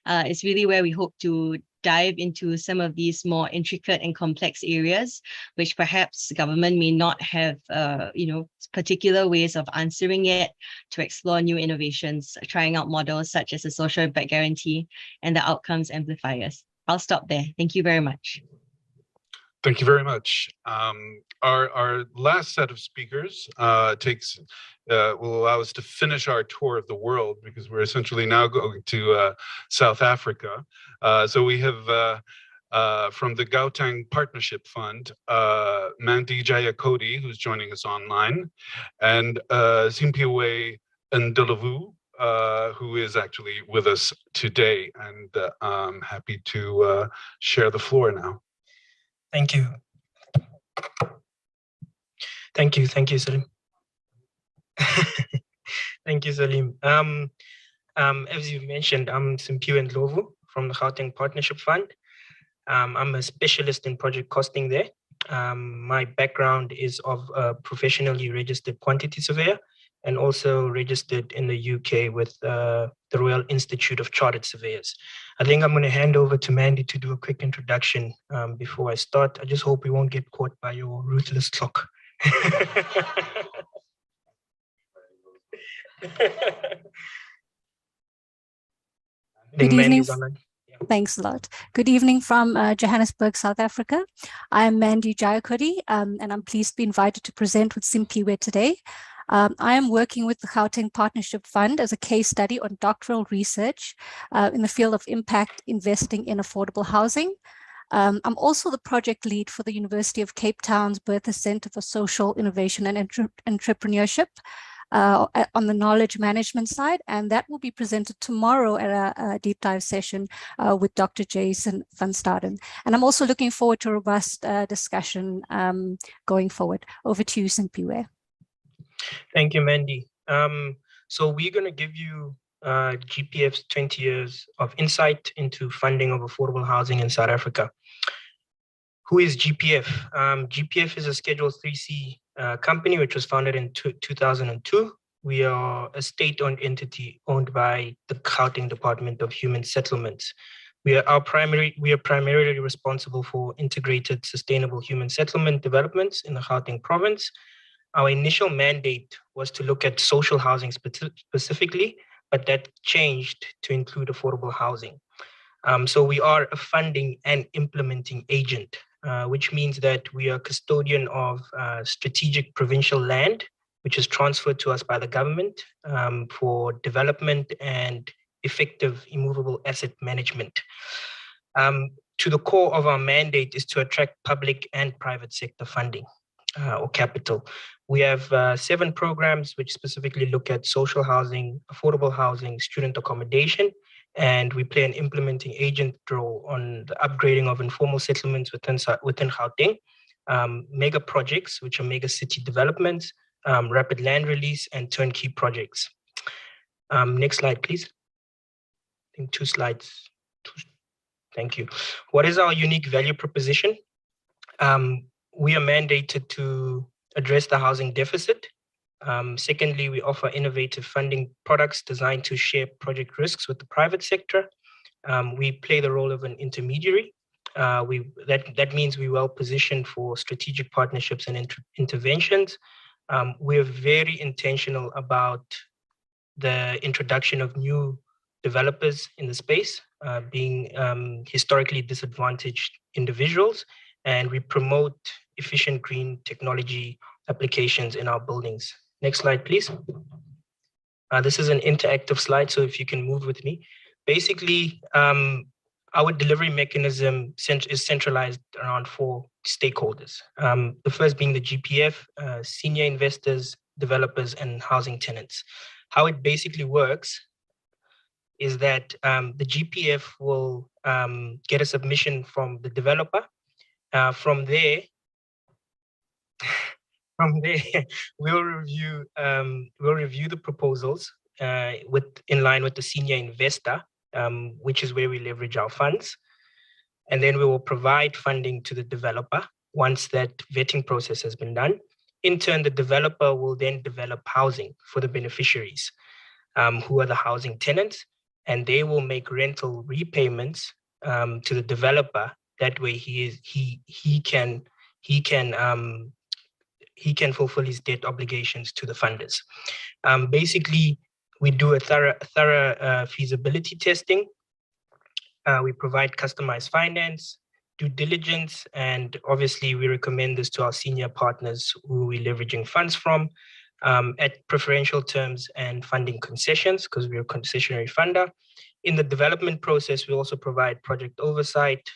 it's really where we hope to dive into some of these more intricate and complex areas, which perhaps government may not have, particular ways of answering it, to explore new innovations, trying out models such as the social impact guarantee and the outcomes amplifiers. I'll stop there. Thank you very much. Thank you very much. Our last set of speakers will allow us to finish our tour of the world, because we're essentially now going to South Africa. So we have from the Gauteng Partnership Fund, Mandy Jayakodi, who's joining us online, and Simpiwe Ndolovu, who is actually with us today, and I'm happy to share the floor now. Thank you. Thank you, Salim. Thank you, Salim. As you mentioned, I'm Simpiwe Ndlovu from the Gauteng Partnership Fund. I'm a specialist in project costing there. My background is of a professionally registered quantity surveyor and also registered in the UK with the Royal Institute of Chartered Surveyors. I think I'm going to hand over to Mandy to do a quick introduction before I start. I just hope we won't get caught by your ruthless clock. Good evening. Thanks a lot. Good evening from Johannesburg, South Africa. I'm Mandy Jayakodi, and I'm pleased to be invited to present with Simpiwe today. I am working with the Gauteng Partnership Fund as a case study on doctoral research in the field of impact investing in affordable housing. I'm also the project lead for the University of Cape Town's Bertha Center for Social Innovation and Entrepreneurship on the knowledge management side, and that will be presented tomorrow at a deep dive session with Dr. Jason van Staden. And I'm also looking forward to a robust discussion going forward. Over to you, Simpiwe. Thank you, Mandy. So we're going to give you GPF's 20 years of insight into funding of affordable housing in South Africa. Who is GPF? GPF is a Schedule 3C company which was founded in 2002. We are a state-owned entity owned by the Gauteng Department of Human Settlements. We are primarily responsible for integrated sustainable human settlement developments in the Gauteng province. Our initial mandate was to look at social housing specifically, but that changed to include affordable housing. So we are a funding and implementing agent, which means that we are custodian of strategic provincial land, which is transferred to us by the government for development and effective immovable asset management. To the core of our mandate is to attract public and private sector funding or capital. We have 7 programs which specifically look at social housing, affordable housing, student accommodation, and we play an implementing agent role on the upgrading of informal settlements within Gauteng, mega projects, which are mega city developments, rapid land release, and turnkey projects. Next slide, please. I think 2 slides. Thank you. What is our unique value proposition? We are mandated to address the housing deficit. Secondly, we offer innovative funding products designed to share project risks with the private sector. We play the role of an intermediary. That means we're well positioned for strategic partnerships and interventions. We're very intentional about the introduction of new developers in the space, being historically disadvantaged individuals, and we promote efficient green technology applications in our buildings. Next slide, please. This is an interactive slide, so if you can move with me. Basically, our delivery mechanism is centralized around 4 stakeholders. The first being the GPF, senior investors, developers, and housing tenants. How it basically works is that the GPF will get a submission from the developer. From there, we'll review the proposals in line with the senior investor, which is where we leverage our funds, and then we will provide funding to the developer once that vetting process has been done. In turn, the developer will then develop housing for the beneficiaries, who are the housing tenants, and they will make rental repayments to the developer. That way, he can fulfill his debt obligations to the funders. Basically, we do a thorough feasibility testing. We provide customized finance, due diligence, and obviously we recommend this to our senior partners who we're leveraging funds from. at preferential terms and funding concessions because we're a concessionary funder. In the development process, we also provide project oversight,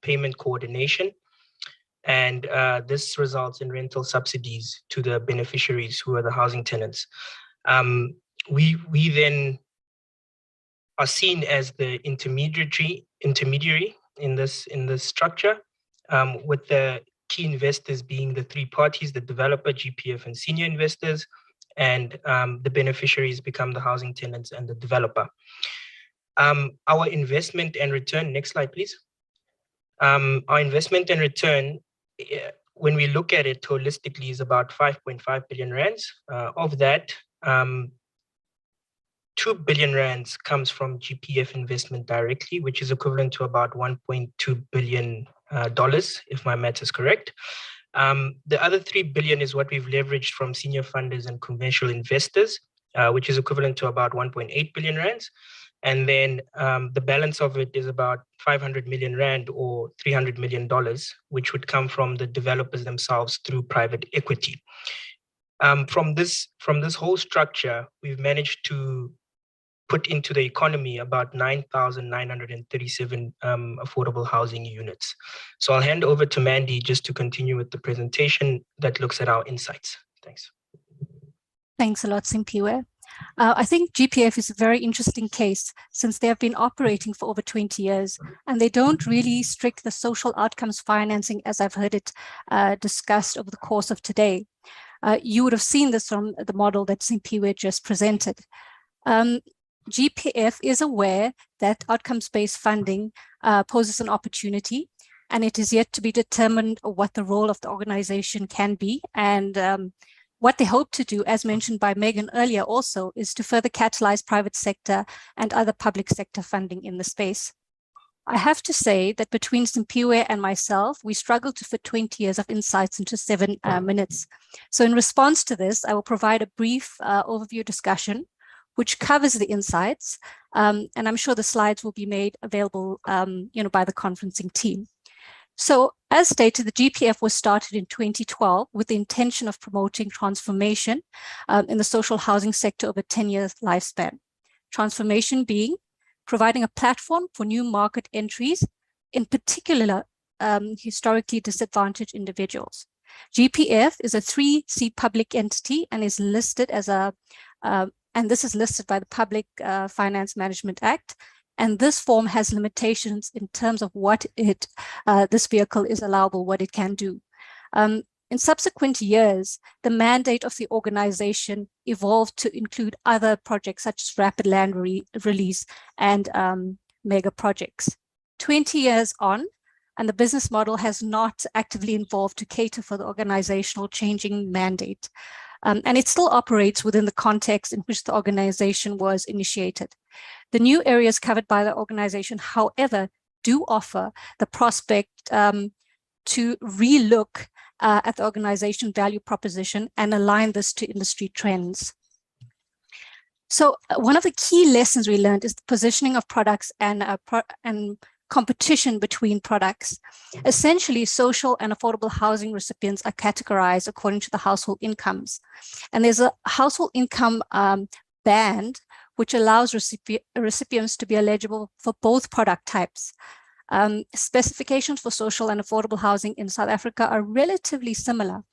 payment coordination, and this results in rental subsidies to the beneficiaries who are the housing tenants. We then are seen as the intermediary in this structure, with the key investors being the three parties: the developer, GPF, and senior investors, and the beneficiaries become the housing tenants and the developer. Our investment and return, next slide, please. Our investment and return, when we look at it holistically, is about 5.5 billion rands. Of that, 2 billion rands comes from GPF investment directly, which is equivalent to about $1.2 billion, if my math is correct. The other 3 billion is what we've leveraged from senior funders and conventional investors, which is equivalent to about 1.8 billion rands. And then the balance of it is about 500 million rand or $300 million, which would come from the developers themselves through private equity. From this whole structure, we've managed to put into the economy about 9,937 affordable housing units. So I'll hand over to Mandy just to continue with the presentation that looks at our insights. Thanks. Thanks a lot, Simpiwe. I think GPF is a very interesting case since they have been operating for over 20 years and they don't really strict the social outcomes financing as I've heard it discussed over the course of today. You would have seen this from the model that Simpiwe just presented. GPF is aware that outcomes-based funding poses an opportunity, and it is yet to be determined what the role of the organization can be. And what they hope to do, as mentioned by Megan earlier also, is to further catalyze private sector and other public sector funding in the space. I have to say that between Simpiwe and myself, we struggled to fit 20 years of insights into 7 minutes. So in response to this, I will provide a brief overview discussion which covers the insights, and I'm sure the slides will be made available by the conferencing team. So as stated, the GPF was started in 2012 with the intention of promoting transformation in the social housing sector over 10 years lifespan. Transformation being providing a platform for new market entries, in particular historically disadvantaged individuals. GPF is a 3C public entity and is listed as a and this is listed by the Public Finance Management Act. And this form has limitations in terms of what this vehicle is allowable, what it can do. In subsequent years, the mandate of the organization evolved to include other projects such as rapid land release and mega projects. 20 years on, and the business model has not actively evolved to cater for the organizational changing mandate. And it still operates within the context in which the organization was initiated. The new areas covered by the organization, however, do offer the prospect to relook at the organization value proposition and align this to industry trends. So one of the key lessons we learned is the positioning of products and competition between products. Essentially, social and affordable housing recipients are categorized according to the household incomes. And there's a household income band which allows recipients to be eligible for both product types. Specifications for social and affordable housing in South Africa are relatively similar.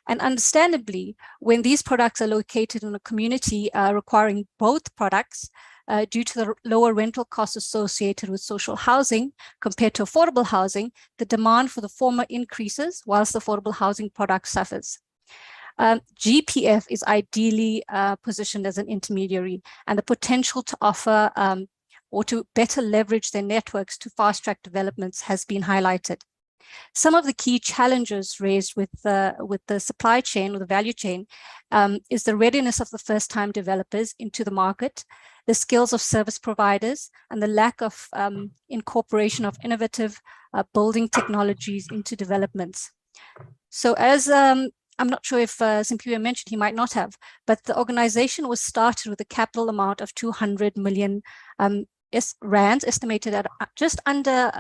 And understandably, when these products are located in a community requiring both products, due to the lower rental costs associated with social housing compared to affordable housing, the demand for the former increases whilst the affordable housing product suffers. GPF is ideally positioned as an intermediary, and the potential to offer or to better leverage their networks to fast-track developments has been highlighted. Some of the key challenges raised with the supply chain or the value chain is the readiness of the first-time developers into the market, the skills of service providers, and the lack of incorporation of innovative building technologies into developments. So as I'm not sure if Simpiwe mentioned, he might not have, but the organization was started with a capital amount of 200 million rands, estimated at just under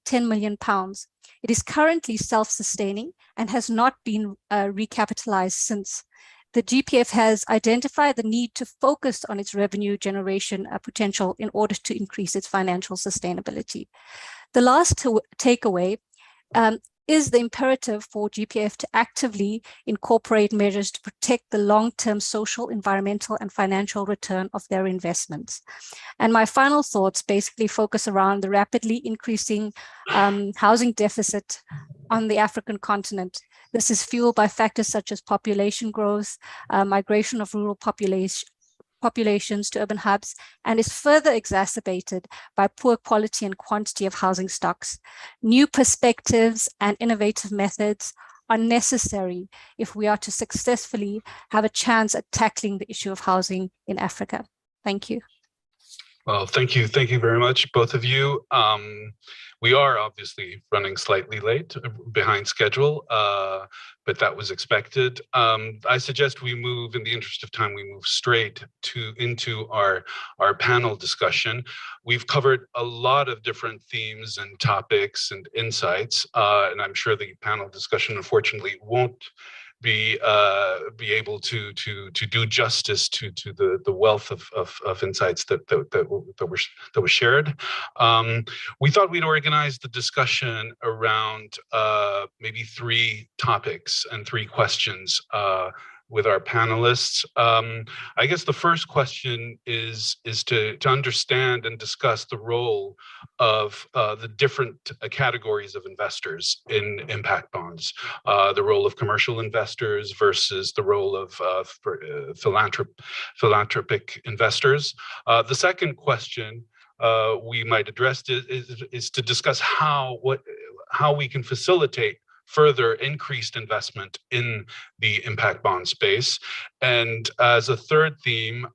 10 million pounds. It is currently self-sustaining and has not been recapitalized since. the GPF has identified the need to focus on its revenue generation potential in order to increase its financial sustainability. The last takeaway is the imperative for GPF to actively incorporate measures to protect the long-term social, environmental, and financial return of their investments. And my final thoughts basically focus around the rapidly increasing housing deficit on the African continent. This is fueled by factors such as population growth, migration of rural populations to urban hubs, and is further exacerbated by poor quality and quantity of housing stocks. New perspectives and innovative methods are necessary if we are to successfully have a chance at tackling the issue of housing in Africa. Thank you. Well, thank you very much, both of you. We are obviously running slightly late, behind schedule, but that was expected. I suggest we move, in the interest of time, we move straight into our panel discussion. We've covered a lot of different themes and topics and insights, and I'm sure the panel discussion, unfortunately, won't be able to do justice to the wealth of insights that were shared. We thought we'd organize the discussion around maybe 3 topics and 3 questions with our panelists. I guess the first question is to understand and discuss the role of the different categories of investors in impact bonds, the role of commercial investors versus the role of philanthropic investors. The second question we might address is to discuss how we can facilitate further increased investment in the impact bond space. And as a third theme,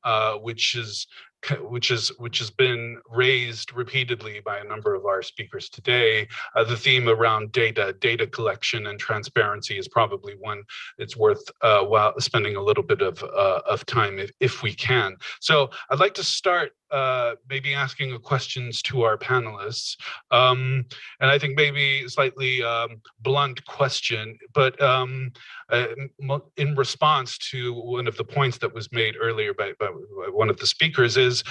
which has been raised repeatedly by a number of our speakers today, the theme around data collection and transparency is probably one it's worth spending a little bit of time if we can. So I'd like to start maybe asking questions to our panelists, and I think maybe a slightly blunt question, but in response to one of the points that was made earlier by one of the speakers is,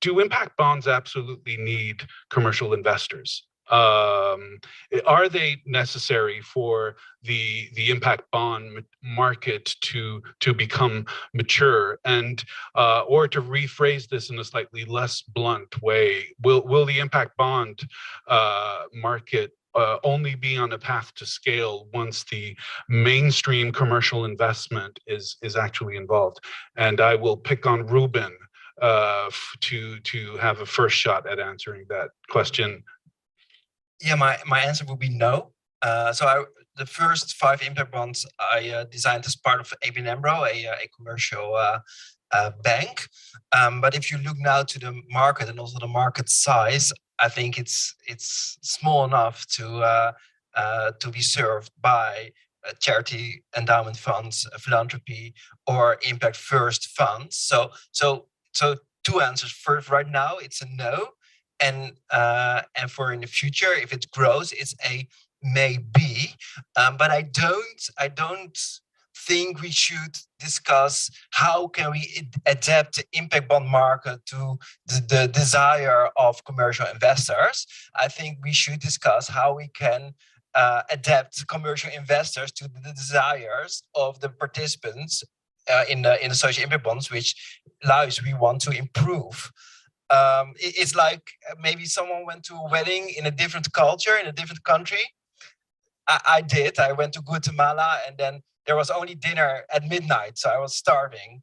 do impact bonds absolutely need commercial investors? Are they necessary for the impact bond market to become mature? And or to rephrase this in a slightly less blunt way, will the impact bond market only be on a path to scale once the mainstream commercial investment is actually involved? And I will pick on Ruben to have a first shot at answering that question. Yeah, my answer would be no. The first 5 impact bonds I designed as part of ABN AMRO, a commercial bank. But if you look now to the market and also the market size, I think it's small enough to be served by charity endowment funds, philanthropy, or impact first funds. So 2 answers. First, right now it's a no. And for in the future, if it grows, it's a maybe. But I don't think we should discuss how can we adapt the impact bond market to the desire of commercial investors. I think we should discuss how we can adapt commercial investors to the desires of the participants in the social impact bonds, which lives we want to improve. It's like maybe someone went to a wedding in a different culture, in a different country. I did. I went to Guatemala, and then there was only dinner at midnight, so I was starving.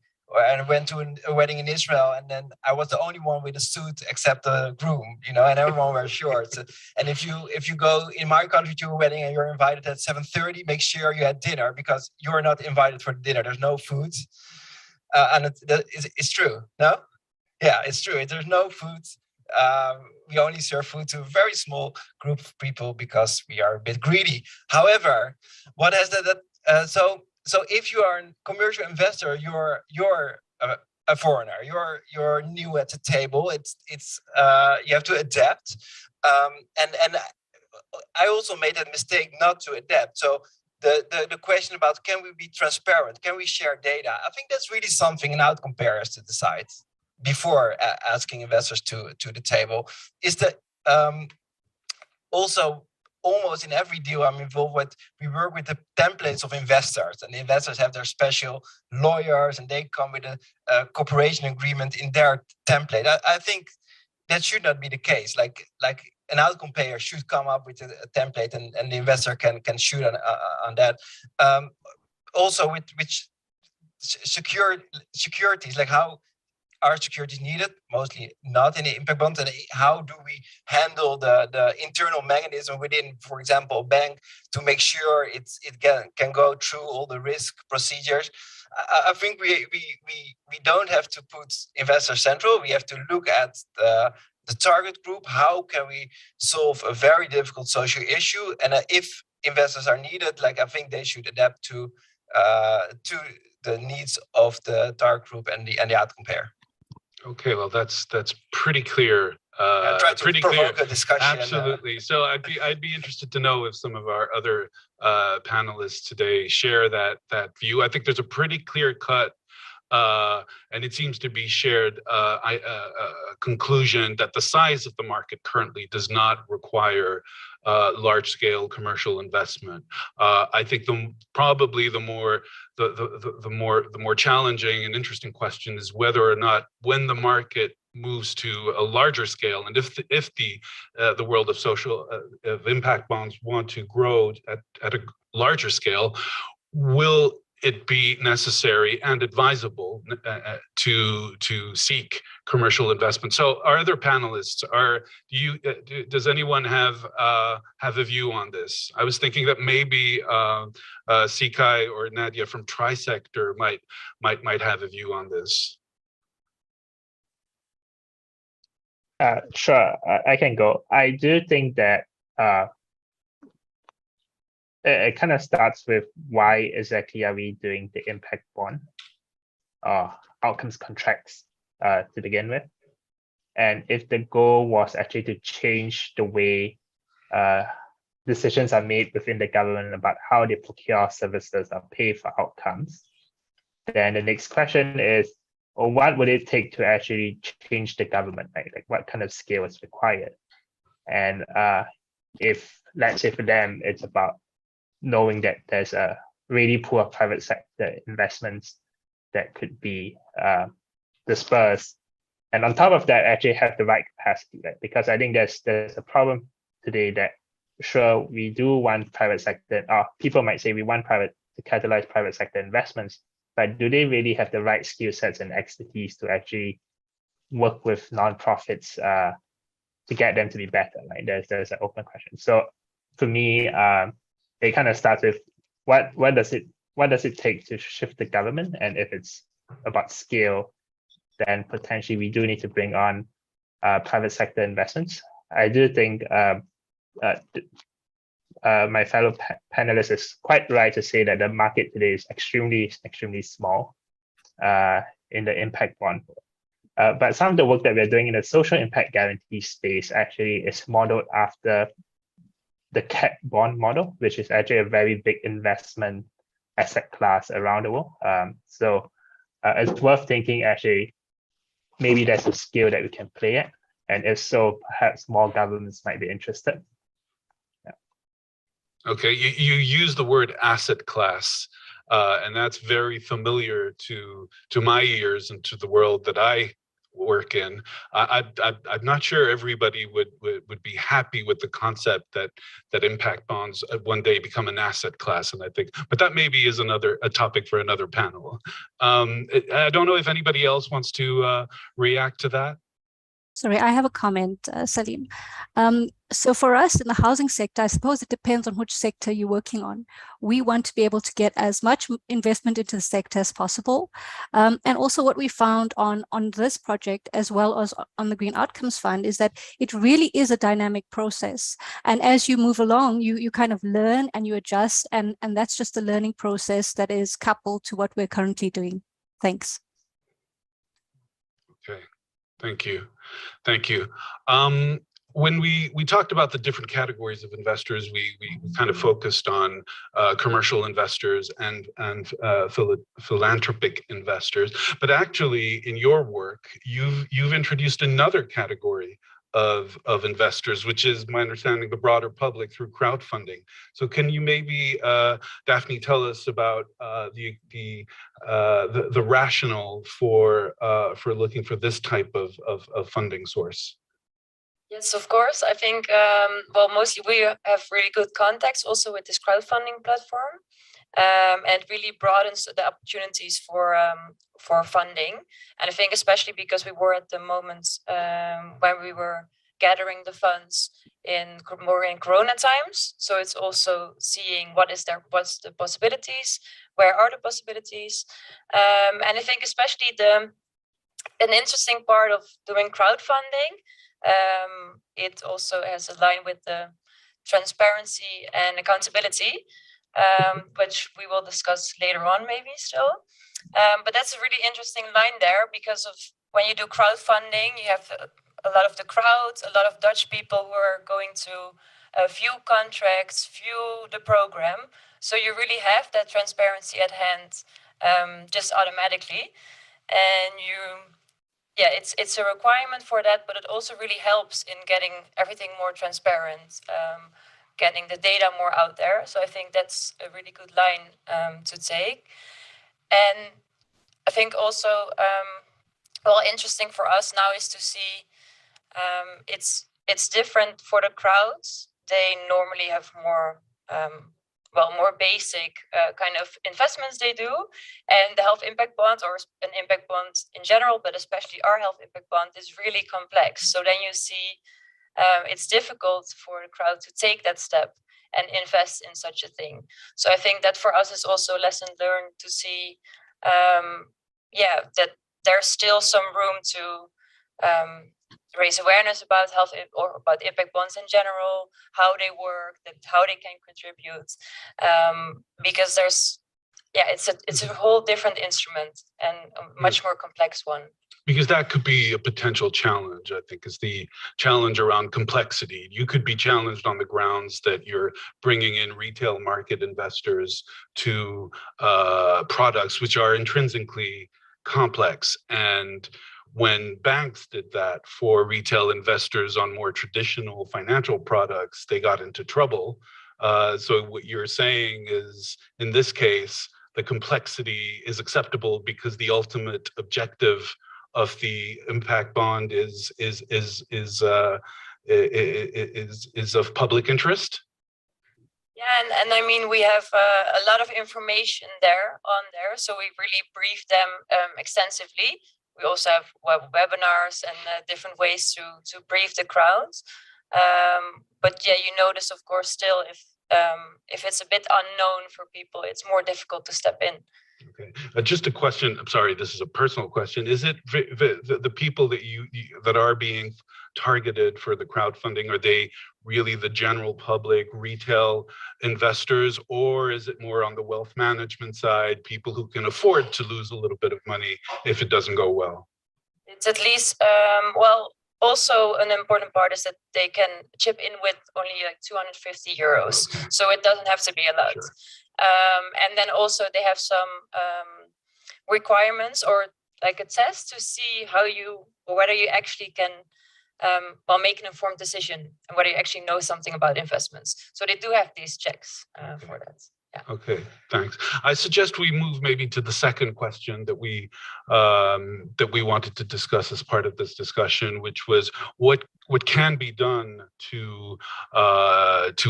And I went to a wedding in Israel, and then I was the only one with a suit except the groom, and everyone wears shorts. And if you go in my country to a wedding and you're invited at 7:30, make sure you had dinner, because you're not invited for dinner. There's no food, and it's true. No. Yeah, it's true. There's no food. We only serve food to a very small group of people because we are a bit greedy. However, what has that? So if you are a commercial investor, you're a foreigner. You're new at the table. It's you have to adapt. And I also made that mistake not to adapt. So the question about, can we be transparent? Can we share data? I think that's really something an outcome pair has to decide before asking investors to the table. Is that also almost in every deal I'm involved with, we work with the templates of investors, and the investors have their special lawyers and they come with a cooperation agreement in their template. I think that should not be the case. Like an outcome payer should come up with a template, and the investor can shoot on that. Also with securities, like how are securities needed? Mostly not in the impact bond. And how do we handle the internal mechanism within, for example, a bank to make sure it can go through all the risk procedures? I think we don't have to put investors central. We have to look at the target group. How can we solve a very difficult social issue? And if investors are needed, like I think they should adapt to the needs of the target group and the outcome pair. Okay, well, that's pretty clear. Try to pretty provoke clear. a discussion. Absolutely. So I'd be interested to know if some of our other panelists today share that view. I think there's a pretty clear cut, and it seems to be shared conclusion that the size of the market currently does not require large-scale commercial investment. I think probably the more challenging and interesting question is whether or not, when the market moves to a larger scale, and if the world of social of impact bonds want to grow at a larger scale, will it be necessary and advisable to seek commercial investment? So, our other panelists, does anyone have a view on this? I was thinking that maybe Sikai or Nadia from Trisector might have a view on this. Sure, I can go. I do think that it kind of starts with why exactly are we doing the impact bond outcomes contracts to begin with. And if the goal was actually to change the way decisions are made within the government about how they procure services or pay for outcomes, then the next question is, well, what would it take to actually change the government, right? Like what kind of scale is required? And if, let's say for them, it's about knowing that there's a really poor private sector investments that could be dispersed, and on top of that, actually have the right capacity, right? Because I think there's a problem today that, sure, we do want private sector, or people might say we want to catalyze private sector investments, but do they really have the right skill sets and expertise to actually work with nonprofits to get them to be better? Right? There's an open question. So for me, it kind of starts with what does it take to shift the government, and if it's about scale, then potentially we do need to bring on private sector investments. I do think my fellow panelist is quite right to say that the market today is extremely small in the impact bond. But some of the work that we're doing in the social impact guarantee space actually is modeled after the cat bond model, which is actually a very big investment asset class around the world. So it's worth thinking, actually, maybe there's a scale that we can play at. And if so, perhaps more governments might be interested. Yeah. Okay, you use the word asset class, and that's very familiar to my ears and to the world that I work in. I'm not sure everybody would be happy with the concept that impact bonds one day become an asset class, and I think, but that maybe is a topic for another panel. I don't know if anybody else wants to react to that. Sorry, I have a comment, Salim. So for us in the housing sector, I suppose it depends on which sector you're working on. We want to be able to get as much investment into the sector as possible. And also what we found on this project, as well as on the Green Outcomes Fund, is that it really is a dynamic process. And as you move along, you kind of learn and you adjust, and that's just a learning process that is coupled to what we're currently doing. Thanks. Okay. Thank you. when we talked about the different categories of investors, we kind of focused on commercial investors and philanthropic investors. But actually, in your work, you've introduced another category of investors, which is my understanding the broader public through crowdfunding. So can you maybe, Daphne, tell us about the rationale for looking for this type of funding source? Yes, of course. I think, well, mostly we have really good contacts also with this crowdfunding platform, and really broadens the opportunities for funding. And I think especially because we were at the moment when we were gathering the funds more in Corona times. So it's also seeing what's the possibilities, where are the possibilities, and I think especially an interesting part of doing crowdfunding. It also has a line with the transparency and accountability, which we will discuss later on maybe still. But that's a really interesting line there, because of when you do crowdfunding, you have a lot of the crowd, a lot of Dutch people who are going to view contracts, view the program. So you really have that transparency at hand just automatically. And yeah, it's a requirement for that, but it also really helps in getting everything more transparent, getting the data more out there. So I think that's a really good line to take. And I think also, well, interesting for us now is to see it's different for the crowds. They normally have more more basic kind of investments they do, and the health impact bond, or an impact bond in general, but especially our health impact bond, is really complex. So then you see it's difficult for the crowd to take that step and invest in such a thing. So I think that for us is also a lesson learned to see, that there's still some room to raise awareness about health or about impact bonds in general, how they work, how they can contribute, because there's, it's a whole different instrument and a much more complex one. Because that could be a potential challenge, I think, is the challenge around complexity. You could be challenged on the grounds that you're bringing in retail market investors to products which are intrinsically complex. And when banks did that for retail investors on more traditional financial products, they got into trouble. So what you're saying is, in this case, the complexity is acceptable because the ultimate objective of the impact bond is of public interest. Yeah, and I mean, we have a lot of information on there, so we really brief them extensively. We also have webinars and different ways to brief the crowds. But yeah, you notice, of course, still if it's a bit unknown for people, it's more difficult to step in. Okay, just a question. I'm sorry, this is a personal question. Is it the people that that are being targeted for the crowdfunding, are they really the general public, retail investors, or is it more on the wealth management side, people who can afford to lose a little bit of money if it doesn't go well? It's at least, also an important part is that they can chip in with only like 250 euros. Okay. So it doesn't have to be a lot. Sure. And then also they have some requirements or like a test to see whether you actually can make an informed decision and whether you actually know something about investments. So they do have these checks for that. Yeah. Okay, thanks. I suggest we move maybe to the second question that we wanted to discuss as part of this discussion, which was what can be done to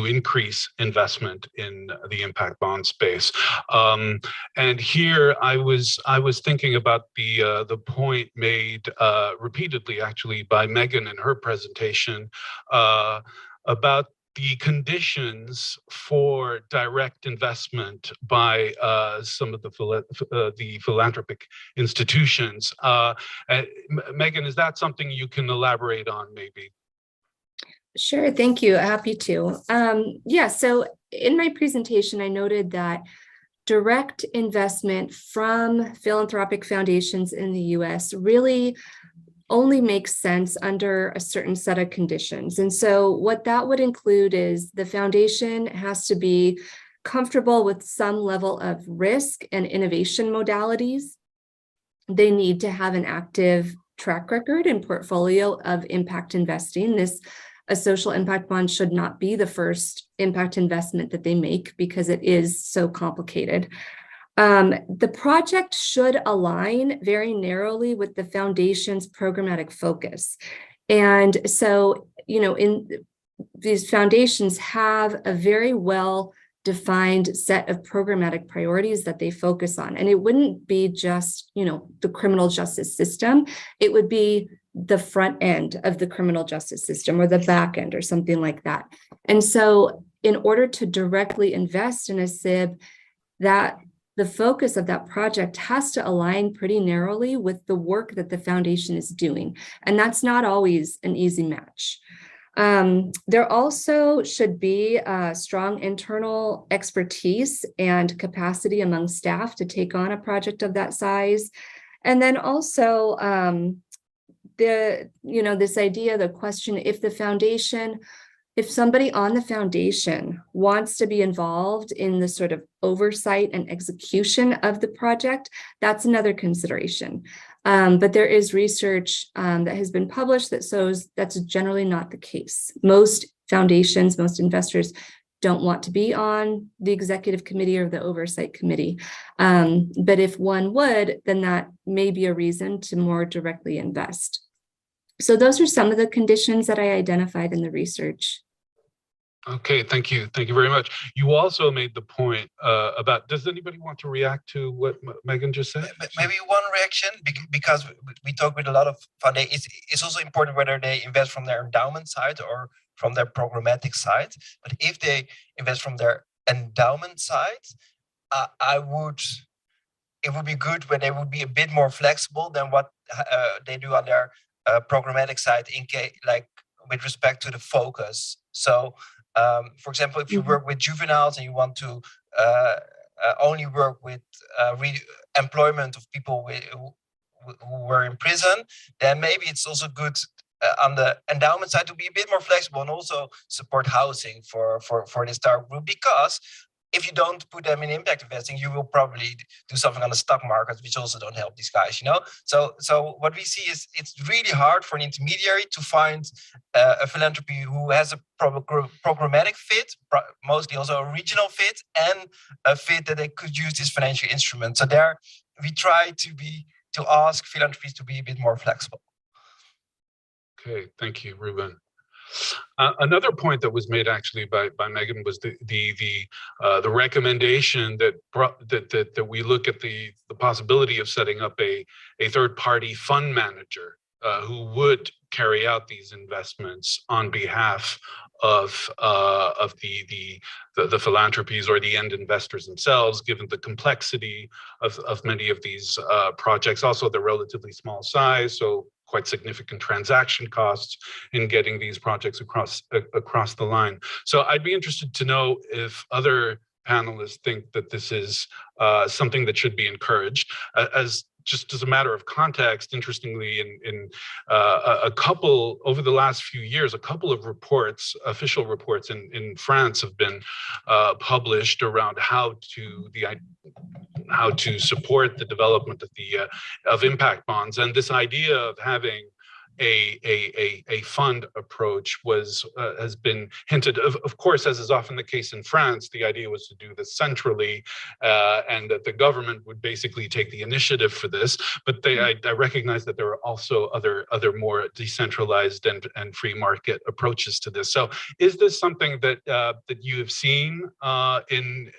increase investment in the impact bond space. And here I was thinking about the point made repeatedly actually by Megan in her presentation about the conditions for direct investment by some of the philanthropic institutions. Megan, is that something you can elaborate on maybe? Sure, thank you. Happy to. So in my presentation, I noted that direct investment from philanthropic foundations in the US really only makes sense under a certain set of conditions. And so what that would include is the foundation has to be comfortable with some level of risk and innovation modalities. They need to have an active track record and portfolio of impact investing. A social impact bond should not be the first impact investment that they make because it is so complicated. The project should align very narrowly with the foundation's programmatic focus. And so, these foundations have a very well-defined set of programmatic priorities that they focus on. And it wouldn't be just, the criminal justice system. It would be the front end of the criminal justice system or the back end or something like that. And so in order to directly invest in a SIB, the focus of that project has to align pretty narrowly with the work that the foundation is doing. And that's not always an easy match. There also should be strong internal expertise and capacity among staff to take on a project of that size. And then also this idea, the question, if somebody on the foundation wants to be involved in the sort of oversight and execution of the project, that's another consideration. But there is research that has been published that shows that's generally not the case. Most foundations, most investors don't want to be on the executive committee or the oversight committee. But if one would, then that may be a reason to more directly invest. So those are some of the conditions that I identified in the research. Okay, thank you. Thank you very much. You also made the point about, does anybody want to react to what Megan just said? Maybe one reaction, because we talk with a lot of foundations. It's also important whether they invest from their endowment side or from their programmatic side. But if they invest from their endowment side, it would be good when they would be a bit more flexible than what they do on their programmatic side, with respect to the focus. So, for example, if you work with juveniles and you want to only work with employment of people who were in prison, then maybe it's also good on the endowment side to be a bit more flexible and also support housing for this target group, because if you don't put them in impact investing, you will probably do something on the stock market, which also don't help these guys, So what we see is it's really hard for an intermediary to find a philanthropy who has a programmatic fit, mostly also a regional fit, and a fit that they could use this financial instrument. So there we try to ask philanthropies to be a bit more flexible. Okay, thank you, Ruben. Another point that was made actually by Megan was the recommendation that we look at the possibility of setting up a third-party fund manager who would carry out these investments on behalf of the philanthropies or the end investors themselves, given the complexity of many of these projects, also the relatively small size, so quite significant transaction costs in getting these projects across the line. So I'd be interested to know if other panelists think that this is something that should be encouraged. Just as a matter of context, interestingly, in over the last few years, a couple of reports, official reports in France have been published around how to support the development of impact bonds, and this idea of having a fund approach has been hinted. Of course, as is often the case in France, the idea was to do this centrally, and that the government would basically take the initiative for this. But I recognize that there are also other more decentralized and free market approaches to this. So, is this something that you have seen in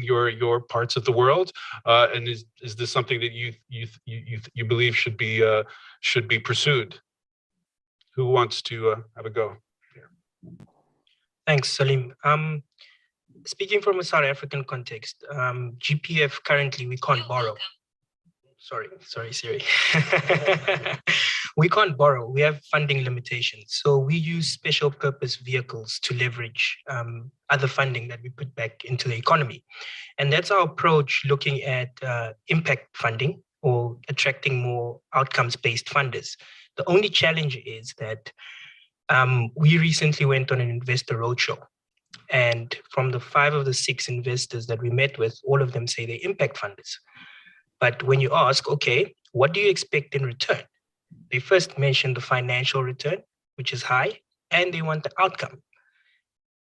your parts of the world, and is this something that you believe should be pursued? Who wants to have a go here? Thanks, Salim. Speaking from a South African context, GPF currently we can't borrow. Sorry, Siri. We can't borrow. We have funding limitations. So we use special purpose vehicles to leverage other funding that we put back into the economy. And that's our approach looking at impact funding. or attracting more outcomes-based funders. The only challenge is that we recently went on an investor roadshow. And from the 5 of the 6 investors that we met with, all of them say they're impact funders. But when you ask, okay, what do you expect in return? They first mention the financial return, which is high, and they want the outcome.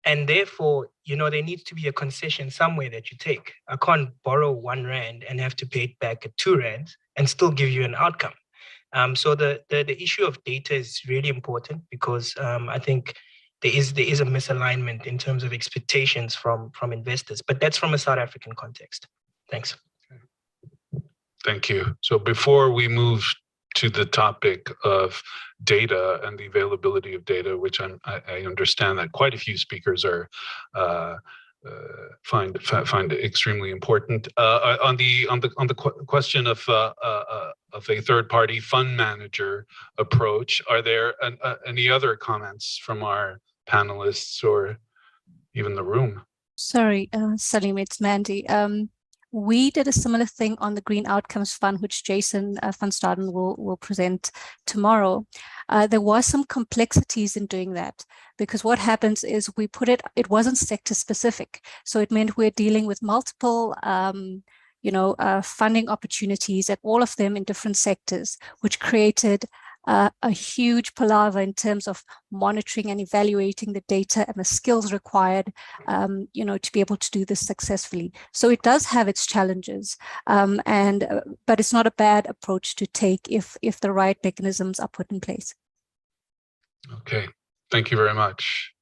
And therefore, there needs to be a concession somewhere that you take. I can't borrow 1 rand and have to pay it back at 2 rands and still give you an outcome. So the issue of data is really important because I think there is a misalignment in terms of expectations from investors, but that's from a South African context. Thanks. Thank you. So before we move to the topic of data and the availability of data, which I understand that quite a few speakers are find extremely important. On the question of a third-party fund manager approach, are there any other comments from our panelists or even the room? Sorry, Salim, it's Mandy. We did a similar thing on the Green Outcomes Fund, which Jason van Staden will present tomorrow. There was some complexities in doing that because what happens is we put it wasn't sector specific. So it meant we're dealing with multiple, funding opportunities at all of them in different sectors, which created a huge palaver in terms of monitoring and evaluating the data and the skills required, to be able to do this successfully. So it does have its challenges, but it's not a bad approach to take if the right mechanisms are put in place. Okay, thank you very much.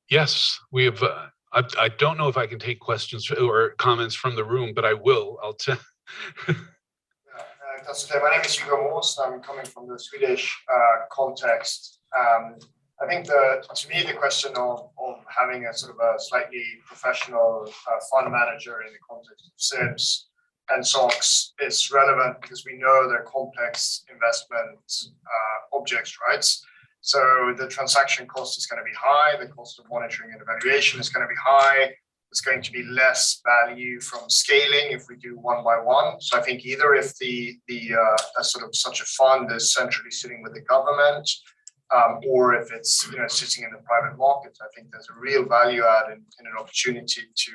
Yes, we have. I don't know if I can take questions or comments from the room, but I will. I'll tell. My name is Hugo Moos. I'm coming from the Swedish context. I think to me the question of having a sort of a slightly professional fund manager in the context of SIBs and SOCs is relevant because we know they're complex investment objects, right? So the transaction cost is going to be high, the cost of monitoring and evaluation is going to be high. There's going to be less value from scaling if we do one by one. So I think either if the sort of such a fund is centrally sitting with the government, or if it's sitting in the private market, I think there's a real value add in an opportunity to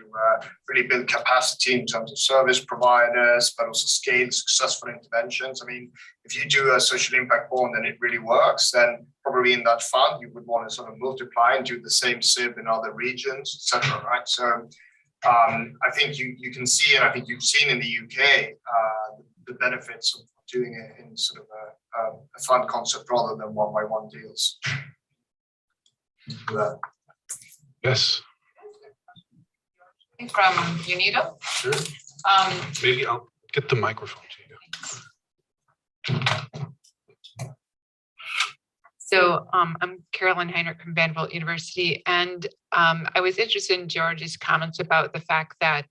really build capacity in terms of service providers, but also scale successful interventions. I mean, if you do a social impact bond and it really works, then probably in that fund you would want to sort of multiply and do the same SIB in other regions, etc. Right? So I think you can see, and I think you've seen in the UK the benefits of doing it in sort of a fund concept rather than one-by-one deals. Yes. From UNIDO. Sure. Maybe I'll get the microphone to you. So I'm Carolyn Heinrich from Vanderbilt University, and I was interested in George's comments about the fact that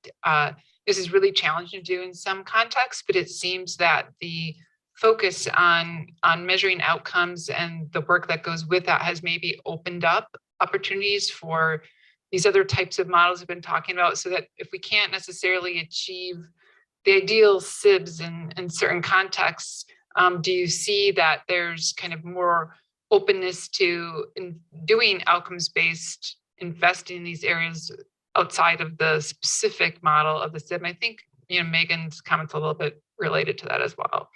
this is really challenging to do in some contexts, but it seems that the focus on measuring outcomes and the work that goes with that has maybe opened up opportunities for these other types of models we've been talking about, so that if we can't necessarily achieve the ideal SIBs in certain contexts, do you see that there's kind of more openness to doing outcomes-based investing in these areas outside of the specific model of the SIB? And I think Megan's comments a little bit related to that as well.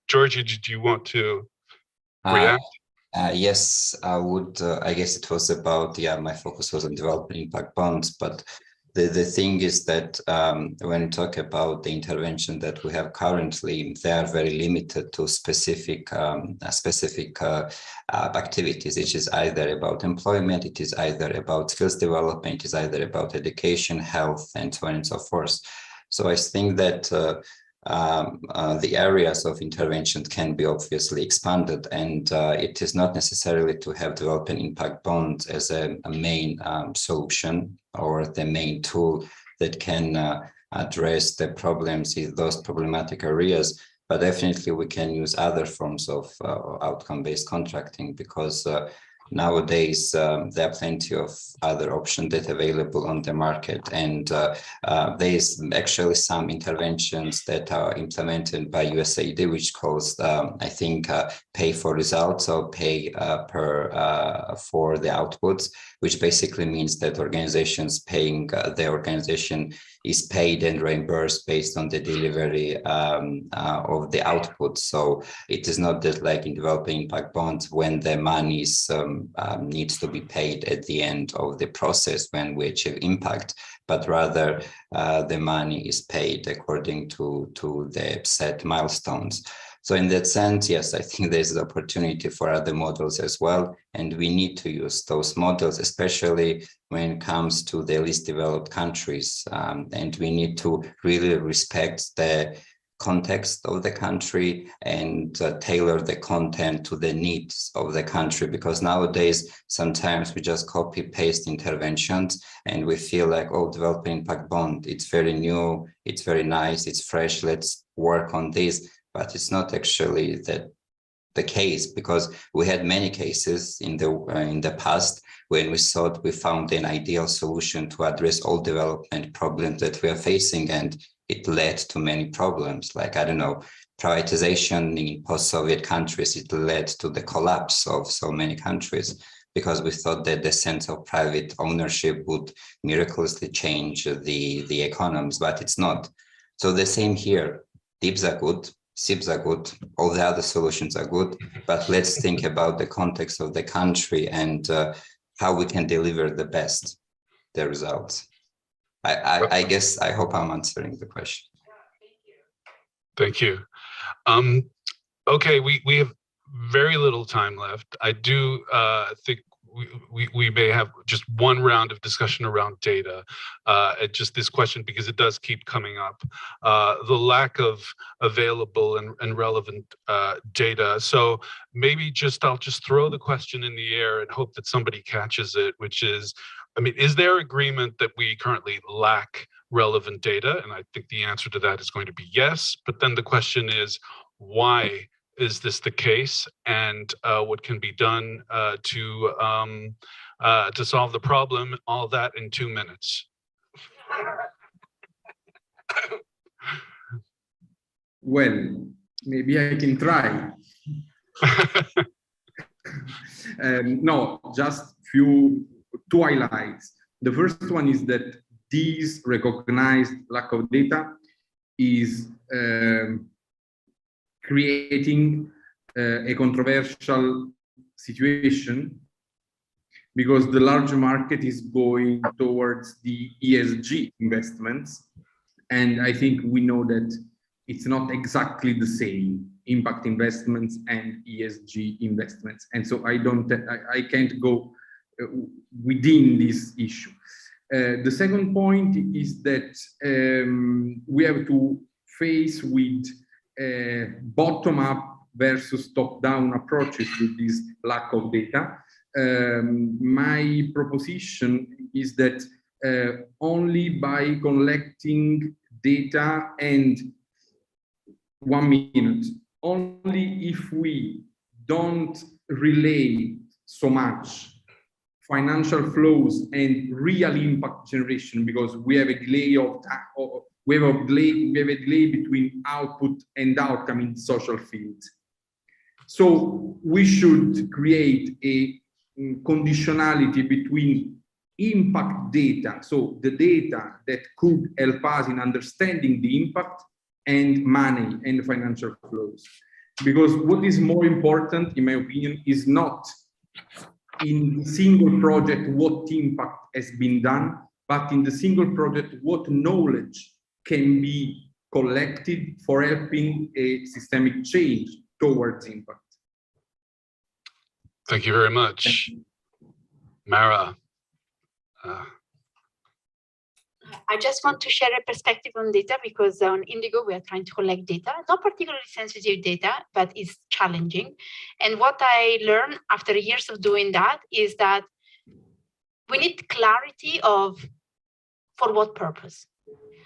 Georgia, did you want to react? Yes, I would. I guess it was about, my focus was on developing impact bonds, but the thing is that when you talk about the intervention that we have currently, they are very limited to specific activities. It is either about employment, it is either about skills development, it is either about education, health, and so on and so forth. So I think that the areas of intervention can be obviously expanded, and it is not necessarily to have developing impact bonds as a main solution or the main tool that can address the problems in those problematic areas, but definitely we can use other forms of outcome-based contracting, because nowadays there are plenty of other options that are available on the market, and there is actually some interventions that are implemented by USAID, which calls I think pay for results, or pay for the outputs, which basically means that organizations paying their organization is paid and reimbursed based on the delivery of the output. So it is not that, like in developing impact bonds, when the money needs to be paid at the end of the process when we achieve impact, but rather the money is paid according to the set milestones. So in that sense, yes, I think there's an opportunity for other models as well, and we need to use those models, especially when it comes to the least developed countries. And we need to really respect the context of the country and tailor the content to the needs of the country, because nowadays sometimes we just copy paste interventions and we feel like, oh, developing impact bond, it's very new, it's very nice, it's fresh, let's work on this. But it's not actually the case, because we had many cases in the past when we thought we found an ideal solution to address all development problems that we are facing, and it led to many problems. Like, I don't know, privatization in post-Soviet countries, it led to the collapse of so many countries, because we thought that the sense of private ownership would miraculously change the economies, but it's not. So the same here, DIBs are good, SIBs are good, all the other solutions are good, but let's think about the context of the country and how we can deliver the results. I guess, I hope I'm answering the question. Thank you. Okay, we have very little time left. I do think we may have just one round of discussion around data. Just this question, because it does keep coming up. The lack of available and relevant data. So maybe I'll just throw the question in the air and hope that somebody catches it, which is, I mean, is there agreement that we currently lack relevant data? And I think the answer to that is going to be yes. But then the question is, why is this the case, and what can be done to solve the problem? All that in 2 minutes. Well, maybe I can try. No, just two highlights. The first one is that this recognized lack of data is creating a controversial situation, because the large market is going towards the ESG investments. And I think we know that it's not exactly the same, impact investments and ESG investments. And so I can't go within this issue. The second point is that we have to face with bottom-up versus top-down approaches with this lack of data. My proposition is that only by collecting data, and 1 minute, only if we don't relay so much financial flows and real impact generation, because we have a delay of we have a delay between output and outcome in the social field. So we should create a conditionality between impact data, so the data that could help us in understanding the impact, and money and financial flows. Because what is more important, in my opinion, is not in single project what impact has been done, but in the single project what knowledge can be collected for helping a systemic change towards impact. Thank you very much. Mara. I just want to share a perspective on data, because on Indigo we are trying to collect data, not particularly sensitive data, but it's challenging. And what I learned after years of doing that is that we need clarity of for what purpose.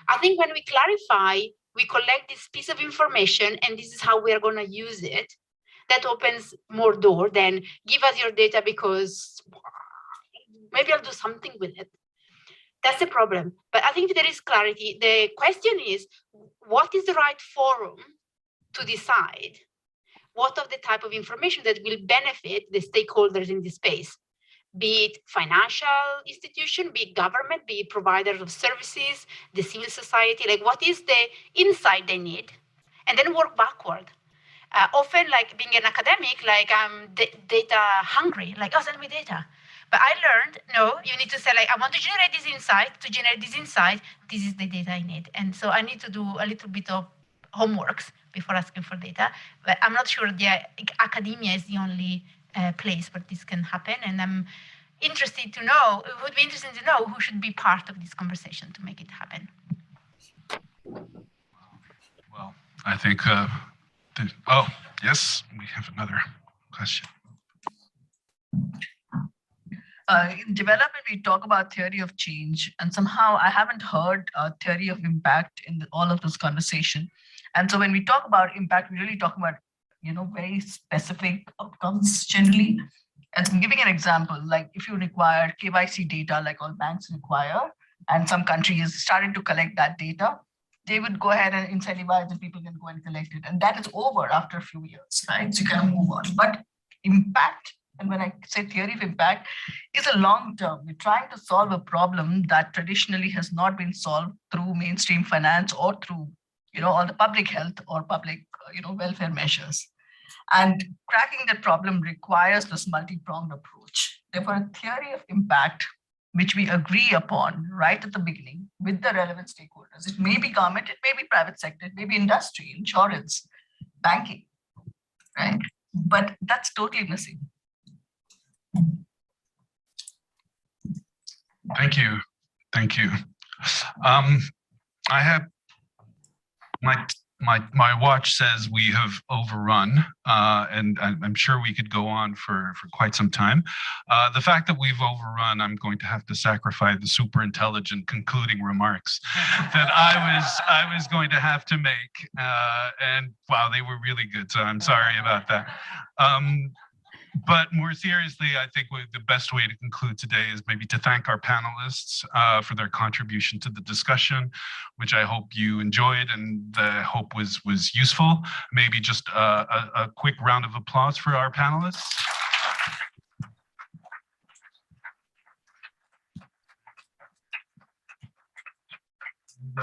I think when we clarify, we collect this piece of information and this is how we are going to use it, that opens more door than give us your data because maybe I'll do something with it. That's the problem. But I think there is clarity. The question is, what is the right forum to decide what of the type of information that will benefit the stakeholders in this space? Be it financial institution, be it government, be it providers of services, the civil society, like what is the insight they need? And then work backward. Often, like being an academic, like I'm data hungry, like, oh, send me data. But I learned, no, you need to say, like, I want to generate this insight. To generate this insight, this is the data I need. And so I need to do a little bit of homeworks before asking for data. But I'm not sure academia is the only place where this can happen. And I'm interested to know, it would be interesting to know who should be part of this conversation to make it happen. Well, I think, oh, yes, we have another question. In development, we talk about theory of change, and somehow I haven't heard a theory of impact in all of this conversation. And so when we talk about impact, we really talk about, very specific outcomes generally. And so I'm giving an example, like if you require KYC data, like all banks require, and some countries started to collect that data, they would go ahead and incentivize and people can go and collect it. And that is over after a few years, right? So you kind of move on. But impact, and when I say theory of impact, is a long term. We're trying to solve a problem that traditionally has not been solved through mainstream finance or through, all the public health or public, welfare measures. And cracking that problem requires this multi-pronged approach. Therefore, a theory of impact, which we agree upon right at the beginning with the relevant stakeholders. It may be government, it may be private sector, it may be industry, insurance, banking, right? But that's totally missing. Thank you. Thank you. I have my watch says we have overrun, and I'm sure we could go on for quite some time. The fact that we've overrun, I'm going to have to sacrifice the super intelligent concluding remarks that I was going to have to make, and wow, they were really good. So I'm sorry about that. But more seriously, I think the best way to conclude today is maybe to thank our panelists for their contribution to the discussion, which I hope you enjoyed and I hope was useful. Maybe just a quick round of applause for our panelists.